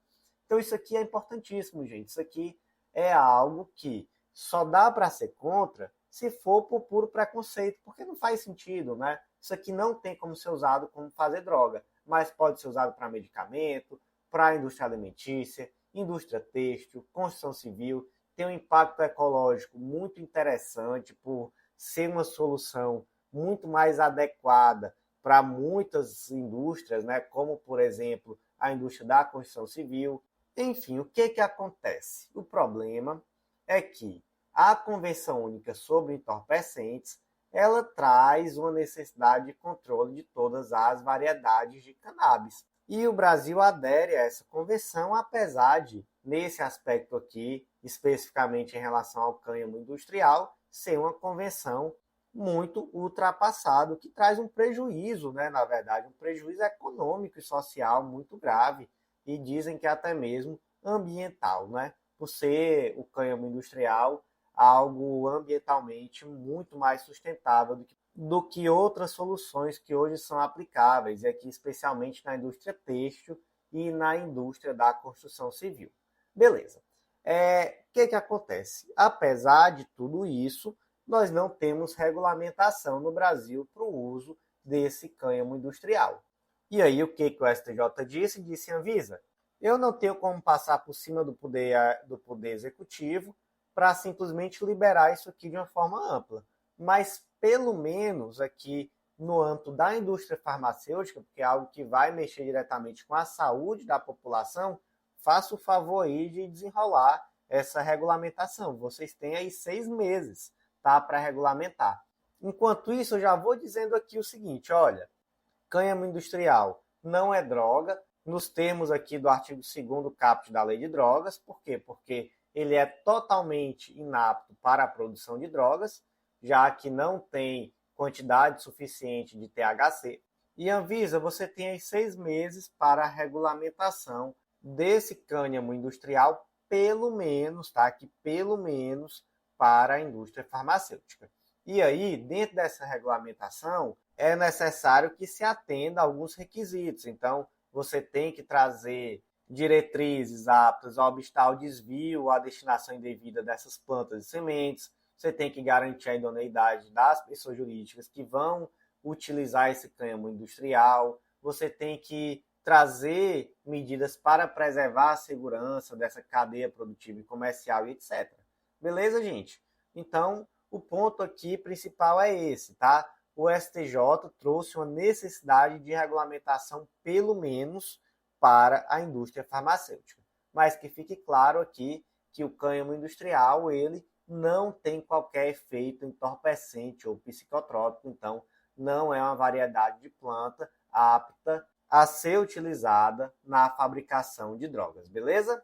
Então isso aqui é importantíssimo, gente. Isso aqui é algo que só dá para ser contra se for por puro preconceito, porque não faz sentido, né? Isso aqui não tem como ser usado como fazer droga, mas pode ser usado para medicamento, para indústria alimentícia, indústria têxtil, construção civil. Tem um impacto ecológico muito interessante por ser uma solução muito mais adequada para muitas indústrias, né? Como, por exemplo, a indústria da construção civil. Enfim, o que acontece? O problema é que a Convenção Única sobre Entorpecentes ela traz uma necessidade de controle de todas as variedades de cannabis. E o Brasil adere a essa convenção, apesar de, nesse aspecto aqui, especificamente em relação ao cânhamo industrial, ser uma convenção muito ultrapassada, que traz um prejuízo, né, na verdade, um prejuízo econômico e social muito grave, e dizem que até mesmo ambiental, né, por ser o cânhamo industrial algo ambientalmente muito mais sustentável do que outras soluções que hoje são aplicáveis, e aqui especialmente na indústria têxtil e na indústria da construção civil. Beleza. O que acontece? Apesar de tudo isso, nós não temos regulamentação no Brasil para o uso desse cânhamo industrial. E aí o que o STJ disse? Disse, Anvisa, eu não tenho como passar por cima do poder executivo para simplesmente liberar isso aqui de uma forma ampla. Mas, pelo menos aqui no âmbito da indústria farmacêutica, porque é algo que vai mexer diretamente com a saúde da população, faça o favor aí de desenrolar essa regulamentação. Vocês têm aí 6 meses, tá, para regulamentar. Enquanto isso, eu já vou dizendo aqui o seguinte, olha, cânhamo industrial não é droga, nos termos aqui do artigo 2º caput da Lei de Drogas. Por quê? Porque ele é totalmente inapto para a produção de drogas, já que não tem quantidade suficiente de THC. E Anvisa, você tem aí 6 meses para a regulamentação desse cânhamo industrial, pelo menos, tá? Que pelo menos para a indústria farmacêutica. E aí, dentro dessa regulamentação, é necessário que se atenda a alguns requisitos. Então, você tem que trazer diretrizes aptas a obstar o desvio, a destinação indevida dessas plantas e sementes. Você tem que garantir a idoneidade das pessoas jurídicas que vão utilizar esse cânhamo industrial. Você tem que trazer medidas para preservar a segurança dessa cadeia produtiva e comercial e etc. Beleza, gente? Então, o ponto aqui principal é esse, tá? O STJ trouxe uma necessidade de regulamentação, pelo menos, para a indústria farmacêutica. Mas que fique claro aqui que o cânhamo industrial, ele não tem qualquer efeito entorpecente ou psicotrópico, então não é uma variedade de planta apta a ser utilizada na fabricação de drogas, beleza?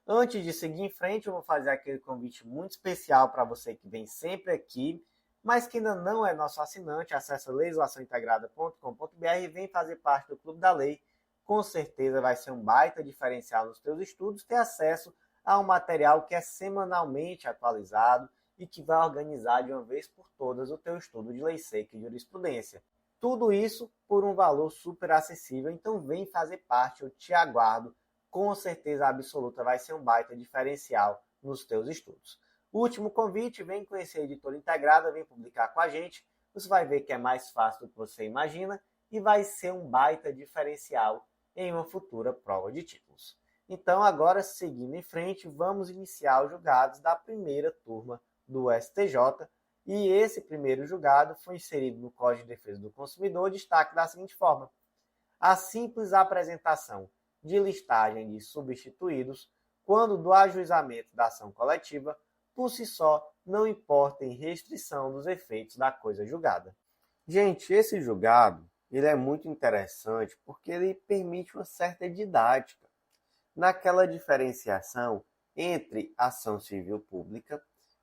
Antes de seguir em frente, eu vou fazer aquele convite muito especial para você que vem sempre aqui, mas que ainda não é nosso assinante. Acesse legislaçãointegrada.com.br e vem fazer parte do Clube da Lei. Com certeza vai ser um baita diferencial nos teus estudos, ter acesso a um material que é semanalmente atualizado e que vai organizar de uma vez por todas o teu estudo de lei seca e jurisprudência. Tudo isso por um valor super acessível, então vem fazer parte, eu te aguardo. Com certeza absoluta vai ser um baita diferencial nos teus estudos. Último convite, vem conhecer a Editora Integrada, vem publicar com a gente. Você vai ver que é mais fácil do que você imagina e vai ser um baita diferencial em uma futura prova de títulos. Então, agora, seguindo em frente, vamos iniciar os julgados da primeira turma do STJ. E esse primeiro julgado foi inserido no Código de Defesa do Consumidor, destaque da seguinte forma: a simples apresentação de listagem de substituídos, quando do ajuizamento da ação coletiva, por si só, não importa em restrição dos efeitos da coisa julgada. Gente, esse julgado ele é muito interessante porque ele permite uma certa didática naquela diferenciação entre ação civil pública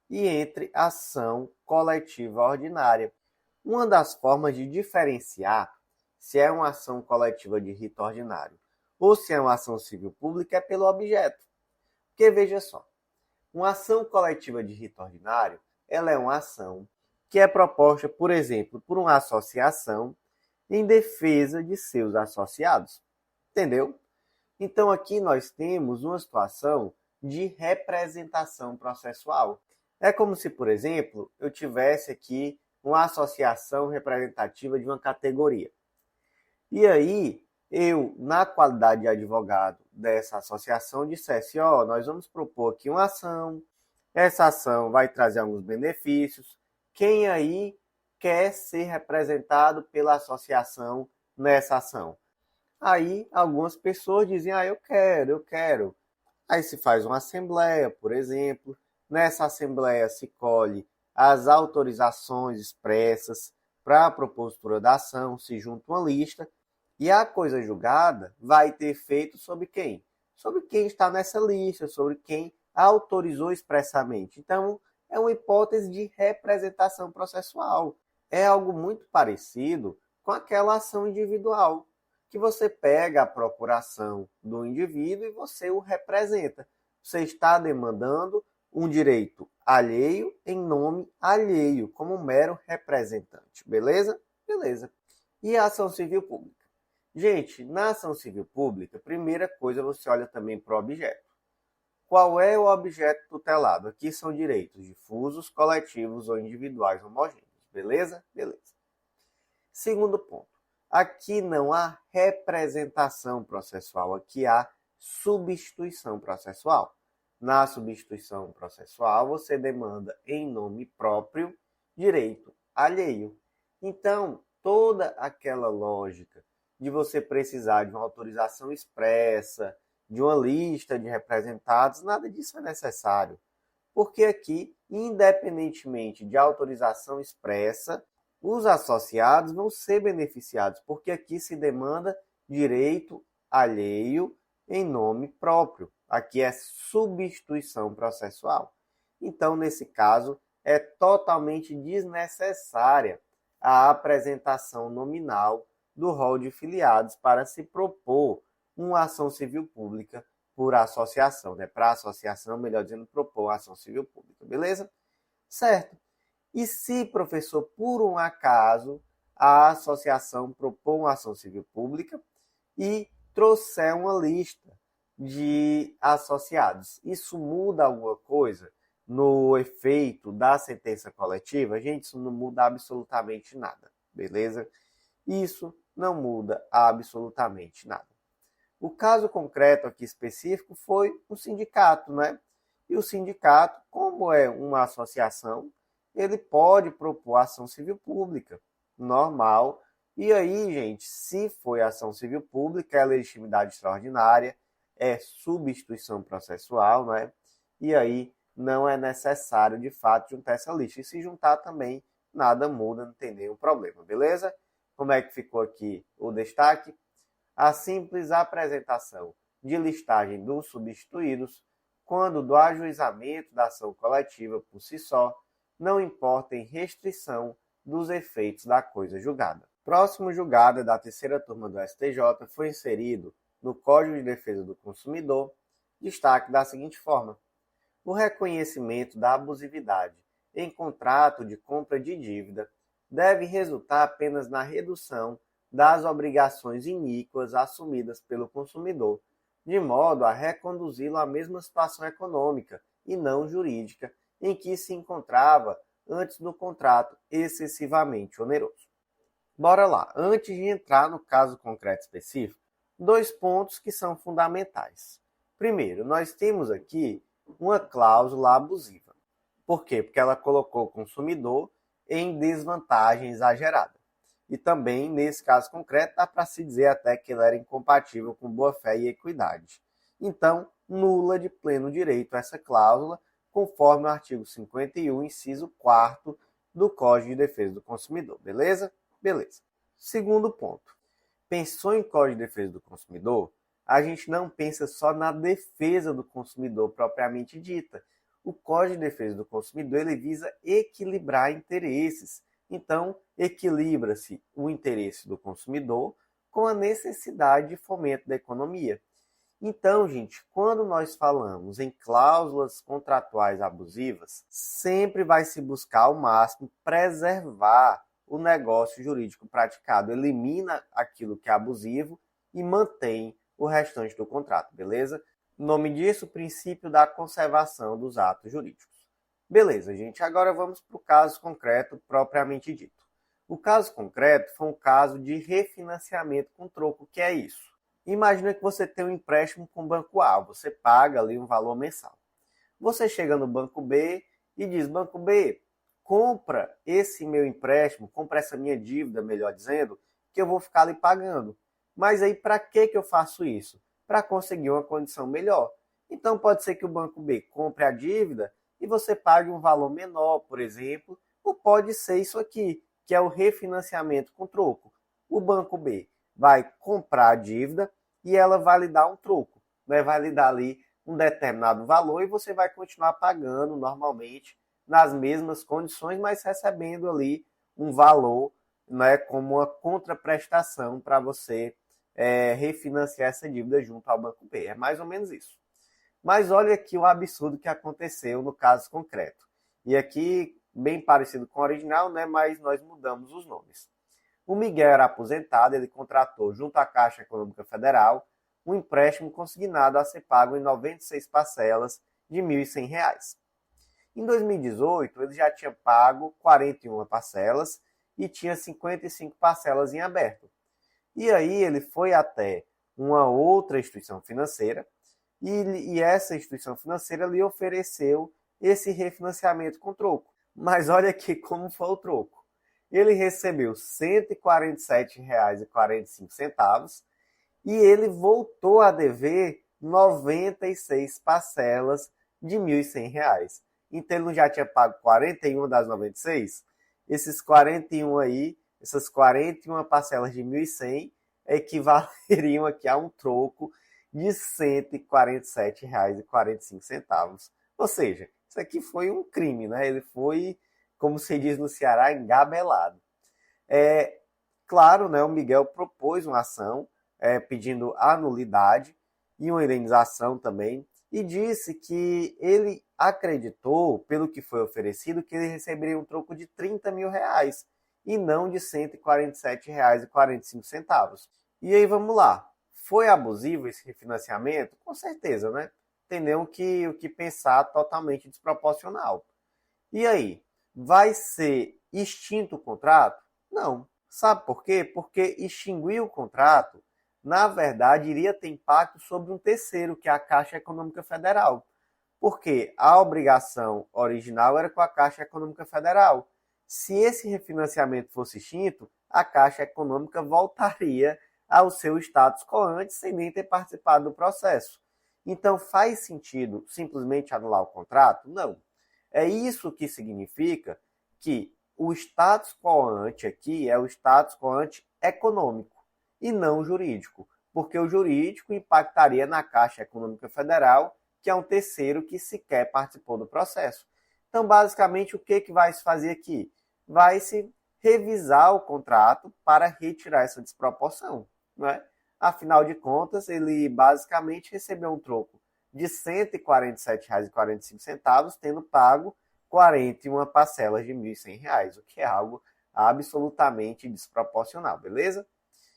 e entre ação coletiva ordinária. Uma das formas de diferenciar se é uma ação coletiva de rito ordinário ou se é uma ação civil pública é pelo objeto. Porque veja só, uma ação coletiva de rito ordinário, ela é uma ação que é proposta, por exemplo, por uma associação em defesa de seus associados. Entendeu? Então aqui nós temos uma situação de representação processual. É como se, por exemplo, eu tivesse aqui uma associação representativa de uma categoria. E aí, eu, na qualidade de advogado dessa associação, dissesse, nós vamos propor aqui uma ação, essa ação vai trazer alguns benefícios, quem aí quer ser representado pela associação nessa ação? Aí, algumas pessoas dizem, eu quero. Aí se faz uma assembleia, por exemplo, nessa assembleia se colhe as autorizações expressas para a propositura da ação, se junta uma lista, e a coisa julgada vai ter efeito sobre quem? Sobre quem está nessa lista, sobre quem autorizou expressamente. Então, é uma hipótese de representação processual. É algo muito parecido com aquela ação individual, que você pega a procuração do indivíduo e você o representa. Você está demandando um direito alheio em nome alheio, como mero representante. Beleza? Beleza. E a ação civil pública? Gente, na ação civil pública, primeira coisa, você olha também para o objeto. Qual é o objeto tutelado? Aqui são direitos difusos, coletivos ou individuais homogêneos. Beleza? Beleza. Segundo ponto. Aqui não há representação processual, aqui há substituição processual. Na substituição processual, você demanda em nome próprio direito alheio. Então, toda aquela lógica de você precisar de uma autorização expressa, de uma lista de representados, nada disso é necessário. Porque aqui, independentemente de autorização expressa, os associados vão ser beneficiados, porque aqui se demanda direito alheio em nome próprio. Aqui é substituição processual. Então, nesse caso, é totalmente desnecessária a apresentação nominal do rol de filiados para se propor uma ação civil pública por associação, para a associação, melhor dizendo, propor uma ação civil pública, beleza? Certo. E se, professor, por um acaso, a associação propor uma ação civil pública e trouxer uma lista de associados, isso muda alguma coisa no efeito da sentença coletiva? Gente, isso não muda absolutamente nada, beleza? Isso não muda absolutamente nada. O caso concreto aqui específico foi um sindicato, né? E o sindicato, como é uma associação, ele pode propor ação civil pública, normal. E aí, gente, se foi ação civil pública, é legitimidade extraordinária, é substituição processual, né? E aí não é necessário, de fato, juntar essa lista. E se juntar também, nada muda, não tem nenhum problema, beleza? Como é que ficou aqui o destaque? a simples apresentação de listagem dos substituídos, quando do ajuizamento da ação coletiva por si só, não importa em restrição dos efeitos da coisa julgada. Próximo julgado da terceira turma do STJ foi inserido no Código de Defesa do Consumidor destaque da seguinte forma: o reconhecimento da abusividade em contrato de compra de dívida deve resultar apenas na redução das obrigações iníquas assumidas pelo consumidor, de modo a reconduzi-lo à mesma situação econômica e não jurídica em que se encontrava antes do contrato excessivamente oneroso. Bora lá, antes de entrar no caso concreto específico, 2 pontos que são fundamentais. Primeiro, nós temos aqui uma cláusula abusiva. Por quê? Porque ela colocou o consumidor em desvantagem exagerada. E também, nesse caso concreto, dá para se dizer até que ele era incompatível com boa-fé e equidade. Então, nula de pleno direito essa cláusula, conforme o artigo 51, inciso 4º do Código de Defesa do Consumidor. Beleza? Beleza. Segundo ponto. Pensou em Código de Defesa do Consumidor? A gente não pensa só na defesa do consumidor propriamente dita. O Código de Defesa do Consumidor ele visa equilibrar interesses. Então, equilibra-se o interesse do consumidor com a necessidade de fomento da economia. Então, gente, quando nós falamos em cláusulas contratuais abusivas, sempre vai se buscar ao máximo preservar o negócio jurídico praticado. Elimina aquilo que é abusivo e mantém o restante do contrato, beleza? O nome disso, o princípio da conservação dos atos jurídicos. Beleza, gente, agora vamos para o caso concreto propriamente dito. O caso concreto foi um caso de refinanciamento com troco. O que é isso? Imagina que você tem um empréstimo com o banco A, você paga ali um valor mensal. Você chega no banco B e diz: banco B, compra esse meu empréstimo, compra essa minha dívida, melhor dizendo, que eu vou ficar ali pagando. Mas aí para que eu faço isso? Para conseguir uma condição melhor. Então pode ser que o banco B compre a dívida e você pague um valor menor, por exemplo, ou pode ser isso aqui, que é o refinanciamento com troco. O banco B vai comprar a dívida e ela vai lhe dar um troco, né? Vai lhe dar ali um determinado valor e você vai continuar pagando normalmente nas mesmas condições, mas recebendo ali um valor, né, como uma contraprestação para você refinanciar essa dívida junto ao banco B. É mais ou menos isso. Mas olha aqui o absurdo que aconteceu no caso concreto. E aqui, bem parecido com o original, né, mas nós mudamos os nomes. O Miguel era aposentado, ele contratou junto à Caixa Econômica Federal um empréstimo consignado a ser pago em 96 parcelas de R$ 1.100. Em 2018, ele já tinha pago 41 parcelas e tinha 55 parcelas em aberto. E aí ele foi até uma outra instituição financeira e essa instituição financeira lhe ofereceu esse refinanciamento com troco. Mas olha aqui como foi o troco. Ele recebeu R$ 147,45 e ele voltou a dever 96 parcelas de R$ 1.100. Então ele já tinha pago 41 das 96. Esses 41 aí, essas 41 parcelas de 1.100 equivaleriam aqui a um troco de R$ 147,45. Ou seja, isso aqui foi um crime, né? Ele foi, como se diz no Ceará, engabelado. Claro, né, o Miguel propôs uma ação pedindo a nulidade e uma indenização também, e disse que ele acreditou, pelo que foi oferecido, que ele receberia um troco de R$ 30 mil e não de R$ 147,45. E aí vamos lá. Foi abusivo esse refinanciamento? Com certeza, né? Tem nem o que pensar, totalmente desproporcional. E aí? Vai ser extinto o contrato? Não. Sabe por quê? Porque extinguir o contrato, na verdade, iria ter impacto sobre um terceiro, que é a Caixa Econômica Federal. Porque a obrigação original era com a Caixa Econômica Federal. Se esse refinanciamento fosse extinto, a Caixa Econômica voltaria ao seu status quo antes, sem nem ter participado do processo. Então, faz sentido simplesmente anular o contrato? Não. É isso que significa que o status quo ante aqui é o status quo ante econômico e não jurídico. porque o jurídico impactaria na Caixa Econômica Federal, que é um terceiro que sequer participou do processo. Então, basicamente, o que vai se fazer aqui? Vai se revisar o contrato para retirar essa desproporção, não é? Afinal de contas, ele basicamente recebeu um troco de R$ 147,45, tendo pago 41 parcelas de R$ 1.100, o que é algo absolutamente desproporcional, beleza?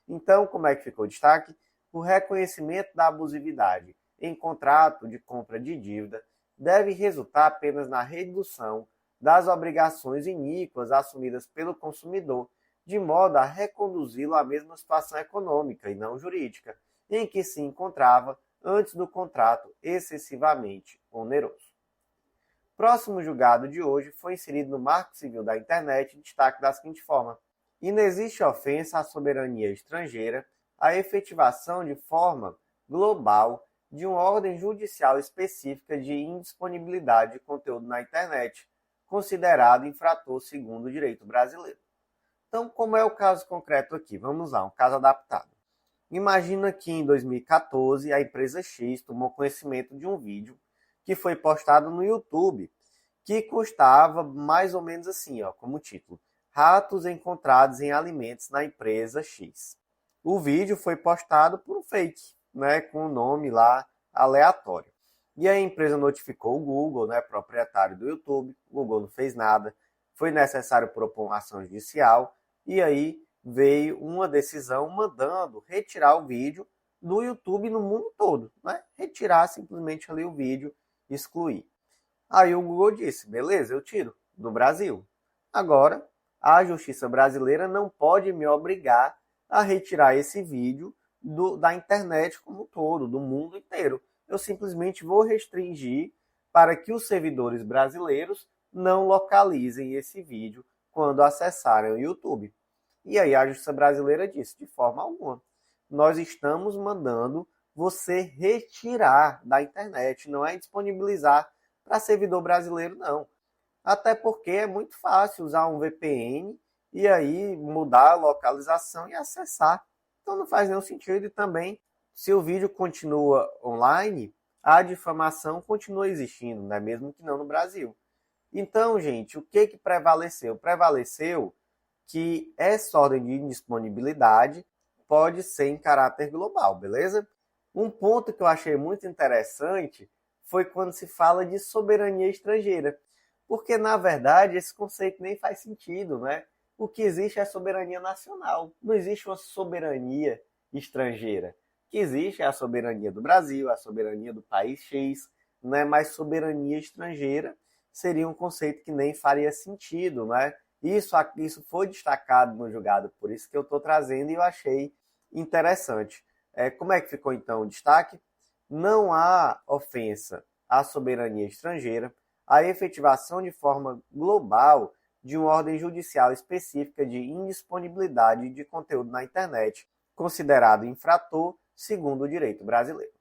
Então, como é que ficou o destaque? O reconhecimento da abusividade em contrato de compra de dívida deve resultar apenas na redução das obrigações iníquas assumidas pelo consumidor, de modo a reconduzi-lo à mesma situação econômica e não jurídica, em que se encontrava antes do contrato excessivamente oneroso. Próximo julgado de hoje foi inserido no Marco Civil da Internet em destaque da seguinte forma: inexiste ofensa à soberania estrangeira a efetivação de forma global de uma ordem judicial específica de indisponibilidade de conteúdo na internet, considerado infrator segundo o direito brasileiro. Então, como é o caso concreto aqui? Vamos lá, um caso adaptado. Imagina que em 2014 a empresa X tomou conhecimento de um vídeo que foi postado no YouTube, que custava mais ou menos assim, como título: Ratos encontrados em alimentos na empresa X. O vídeo foi postado por um fake, com um nome lá aleatório. E a empresa notificou o Google, proprietário do YouTube. O Google não fez nada. Foi necessário propor uma ação judicial. E aí veio uma decisão mandando retirar o vídeo do YouTube no mundo todo. Retirar simplesmente ali o vídeo, excluir. Aí o Google disse: beleza, eu tiro do Brasil. Agora, a justiça brasileira não pode me obrigar a retirar esse vídeo da internet como um todo, do mundo inteiro. Eu simplesmente vou restringir para que os servidores brasileiros não localizem esse vídeo quando acessarem o YouTube. E aí a justiça brasileira disse: de forma alguma. Nós estamos mandando você retirar da internet, não é disponibilizar para servidor brasileiro, não. Até porque é muito fácil usar um VPN e aí mudar a localização e acessar. Então não faz nenhum sentido. E também, se o vídeo continua online, a difamação continua existindo, mesmo que não no Brasil. Então, gente, o que prevaleceu? Prevaleceu que essa ordem de indisponibilidade pode ser em caráter global, beleza? Um ponto que eu achei muito interessante foi quando se fala de soberania estrangeira. Porque, na verdade, esse conceito nem faz sentido, O que existe é soberania nacional. Não existe uma soberania estrangeira. O que existe é a soberania do Brasil, a soberania do país X, mas soberania estrangeira seria um conceito que nem faria sentido, Isso foi destacado no julgado, por isso que eu estou trazendo e eu achei interessante. Como é que ficou então o destaque? Não há ofensa à soberania estrangeira, a efetivação de forma global de uma ordem judicial específica de indisponibilidade de conteúdo na internet, considerado infrator segundo o direito brasileiro.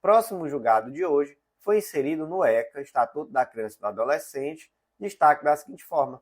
Próximo julgado de hoje foi inserido no ECA, Estatuto da Criança e do Adolescente, destaque da seguinte forma: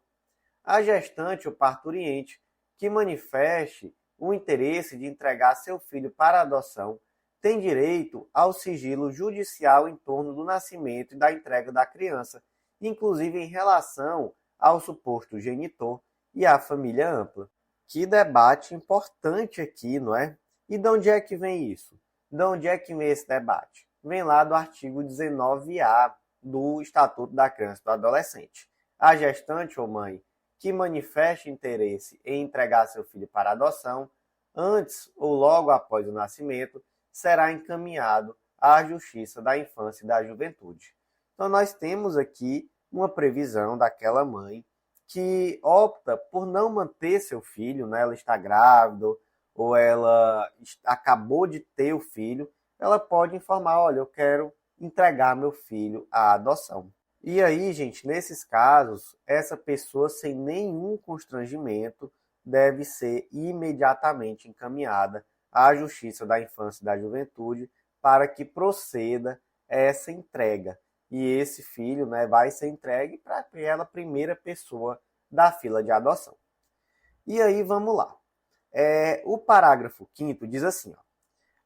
a gestante ou parturiente que manifeste o interesse de entregar seu filho para adoção tem direito ao sigilo judicial em torno do nascimento e da entrega da criança, inclusive em relação ao suposto genitor e à família ampla. Que debate importante aqui, não é? E de onde é que vem isso? De onde é que vem esse debate? Vem lá do artigo 19A do Estatuto da Criança e do Adolescente. A gestante ou mãe que manifeste interesse em entregar seu filho para adoção, antes ou logo após o nascimento, será encaminhado à Justiça da Infância e da Juventude. Então, nós temos aqui uma previsão daquela mãe que opta por não manter seu filho, ela está grávida ou ela acabou de ter o filho, ela pode informar: olha, eu quero entregar meu filho à adoção. E aí, gente, nesses casos, essa pessoa sem nenhum constrangimento deve ser imediatamente encaminhada à Justiça da Infância e da Juventude para que proceda essa entrega. E esse filho vai ser entregue para aquela primeira pessoa da fila de adoção. E aí, vamos lá. O parágrafo 5º diz assim: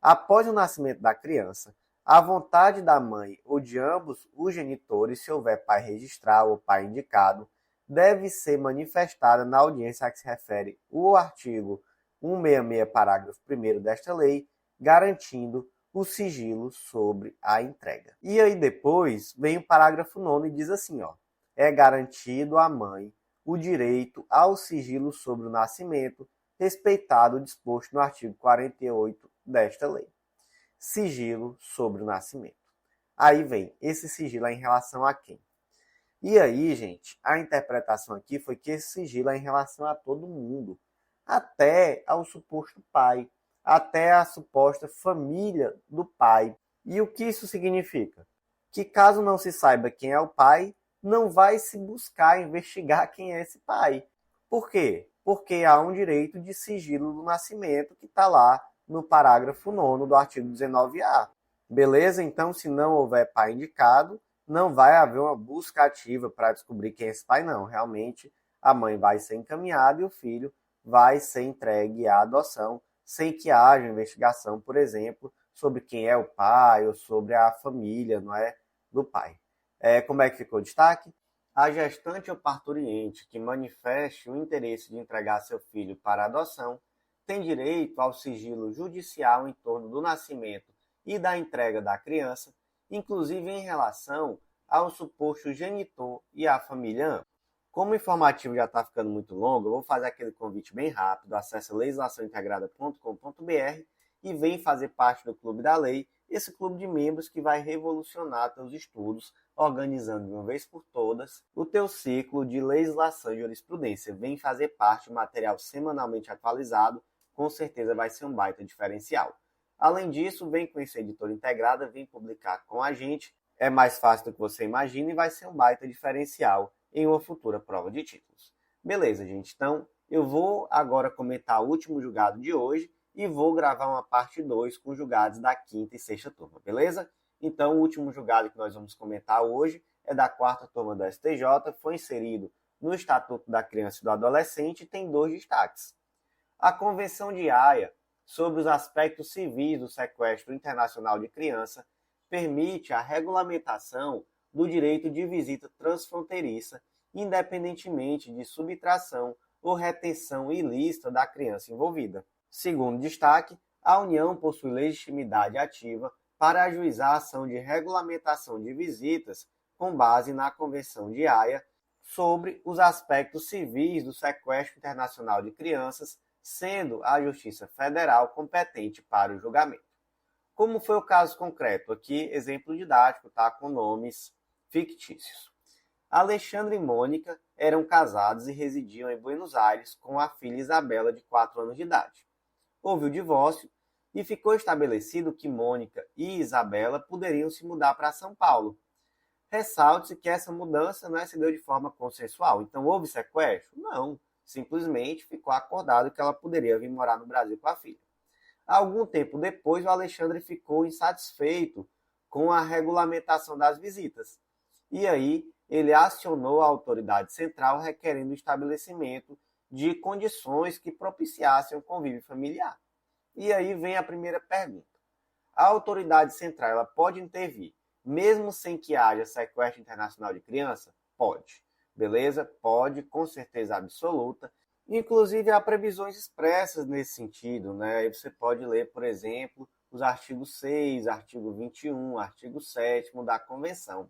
Após o nascimento da criança, a vontade da mãe ou de ambos os genitores, se houver pai registral ou pai indicado, deve ser manifestada na audiência a que se refere o artigo 166, parágrafo 1º desta lei, garantindo o sigilo sobre a entrega. E aí depois vem o parágrafo 9º e diz assim, é garantido à mãe o direito ao sigilo sobre o nascimento, respeitado o disposto no artigo 48 desta lei. Sigilo sobre o nascimento. Aí vem, esse sigilo é em relação a quem? E aí, gente, a interpretação aqui foi que esse sigilo é em relação a todo mundo, até ao suposto pai, até a suposta família do pai. E o que isso significa? Que caso não se saiba quem é o pai, não vai se buscar investigar quem é esse pai. Por quê? Porque há um direito de sigilo do nascimento que está lá no parágrafo 9º do artigo 19A. Beleza? Então, se não houver pai indicado, não vai haver uma busca ativa para descobrir quem é esse pai, não. Realmente, a mãe vai ser encaminhada e o filho vai ser entregue à adoção, sem que haja investigação, por exemplo, sobre quem é o pai ou sobre a família, não é, do pai. Como é que ficou o destaque? A gestante ou parturiente que manifeste o interesse de entregar seu filho para adoção tem direito ao sigilo judicial em torno do nascimento e da entrega da criança, inclusive em relação ao suposto genitor e à família ampla. Como o informativo já está ficando muito longo, eu vou fazer aquele convite bem rápido. Acesse legislaçãointegrada.com.br e vem fazer parte do Clube da Lei, esse clube de membros que vai revolucionar teus estudos, organizando de uma vez por todas o teu ciclo de legislação e jurisprudência. Vem fazer parte, material semanalmente atualizado, com certeza vai ser um baita diferencial. Além disso, vem conhecer a Editora Integrada, vem publicar com a gente. É mais fácil do que você imagina e vai ser um baita diferencial em uma futura prova de títulos. Beleza, gente? Então, eu vou agora comentar o último julgado de hoje e vou gravar uma parte 2 com julgados da quinta e sexta turma, beleza? Então, o último julgado que nós vamos comentar hoje é da quarta turma do STJ, foi inserido no Estatuto da Criança e do Adolescente e tem 2 destaques. A Convenção de Haia sobre os aspectos civis do sequestro internacional de criança permite a regulamentação do direito de visita transfronteiriça, independentemente de subtração ou retenção ilícita da criança envolvida. Segundo destaque, a União possui legitimidade ativa para ajuizar a ação de regulamentação de visitas com base na Convenção de Haia sobre os aspectos civis do sequestro internacional de crianças, sendo a Justiça Federal competente para o julgamento. Como foi o caso concreto? Aqui, exemplo didático, tá? Com nomes fictícios. Alexandre e Mônica eram casados e residiam em Buenos Aires com a filha Isabela, de 4 anos de idade. Houve o divórcio e ficou estabelecido que Mônica e Isabela poderiam se mudar para São Paulo. Ressalte-se que essa mudança não se deu de forma consensual. Então, houve sequestro? Não. Simplesmente ficou acordado que ela poderia vir morar no Brasil com a filha. Algum tempo depois, o Alexandre ficou insatisfeito com a regulamentação das visitas. E aí, ele acionou a autoridade central requerendo o estabelecimento de condições que propiciassem o convívio familiar. E aí vem a primeira pergunta. A autoridade central ela pode intervir, mesmo sem que haja sequestro internacional de criança? Pode. Beleza? Pode, com certeza absoluta. Inclusive, há previsões expressas nesse sentido, né? Aí você pode ler, por exemplo, os artigos 6, artigo 21, artigo 7º da Convenção.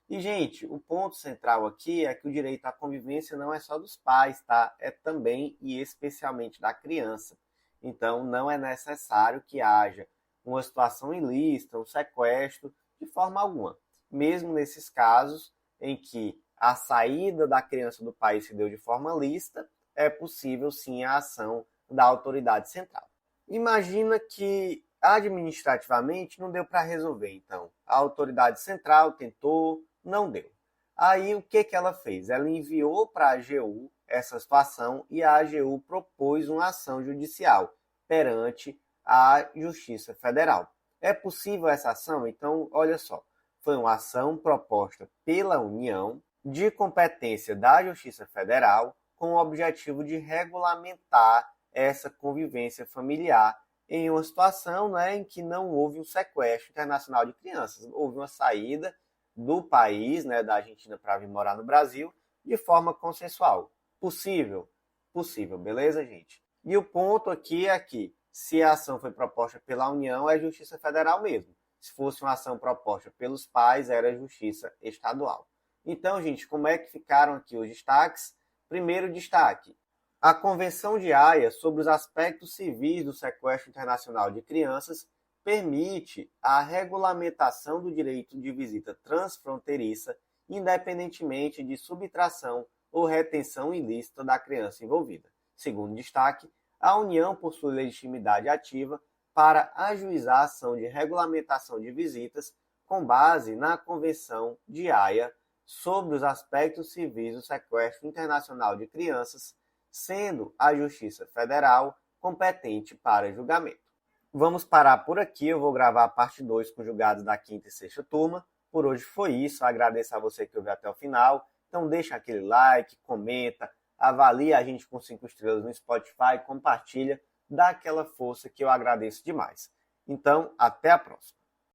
E, gente, o ponto central aqui é que o direito à convivência não é só dos pais, tá? É também e especialmente da criança. Então, não é necessário que haja uma situação ilícita, um sequestro, de forma alguma. Mesmo nesses casos em que a saída da criança do país se deu de forma lícita, é possível sim a ação da autoridade central. Imagina que administrativamente não deu para resolver, então. A autoridade central tentou, não deu. Aí o que ela fez? Ela enviou para a AGU essa situação e a AGU propôs uma ação judicial perante a Justiça Federal. É possível essa ação? Então, olha só, foi uma ação proposta pela União de competência da Justiça Federal com o objetivo de regulamentar essa convivência familiar em uma situação, né, em que não houve um sequestro internacional de crianças. Houve uma saída do país, né, da Argentina para vir morar no Brasil, de forma consensual. Possível? Possível, beleza, gente? E o ponto aqui é que, se a ação foi proposta pela União, é Justiça Federal mesmo. Se fosse uma ação proposta pelos pais, era Justiça Estadual. Então, gente, como é que ficaram aqui os destaques? Primeiro destaque: a Convenção de Haia sobre os aspectos civis do sequestro internacional de crianças permite a regulamentação do direito de visita transfronteiriça, independentemente de subtração ou retenção ilícita da criança envolvida. Segundo destaque, a União possui legitimidade ativa para ajuizar a ação de regulamentação de visitas com base na Convenção de Haia sobre os aspectos civis do sequestro internacional de crianças, sendo a Justiça Federal competente para julgamento. Vamos parar por aqui, eu vou gravar a parte 2 com julgados da quinta e sexta turma. Por hoje foi isso, eu agradeço a você que ouviu até o final. Então deixa aquele like, comenta, avalia a gente com 5 estrelas no Spotify, compartilha, dá aquela força que eu agradeço demais. Então, até a próxima.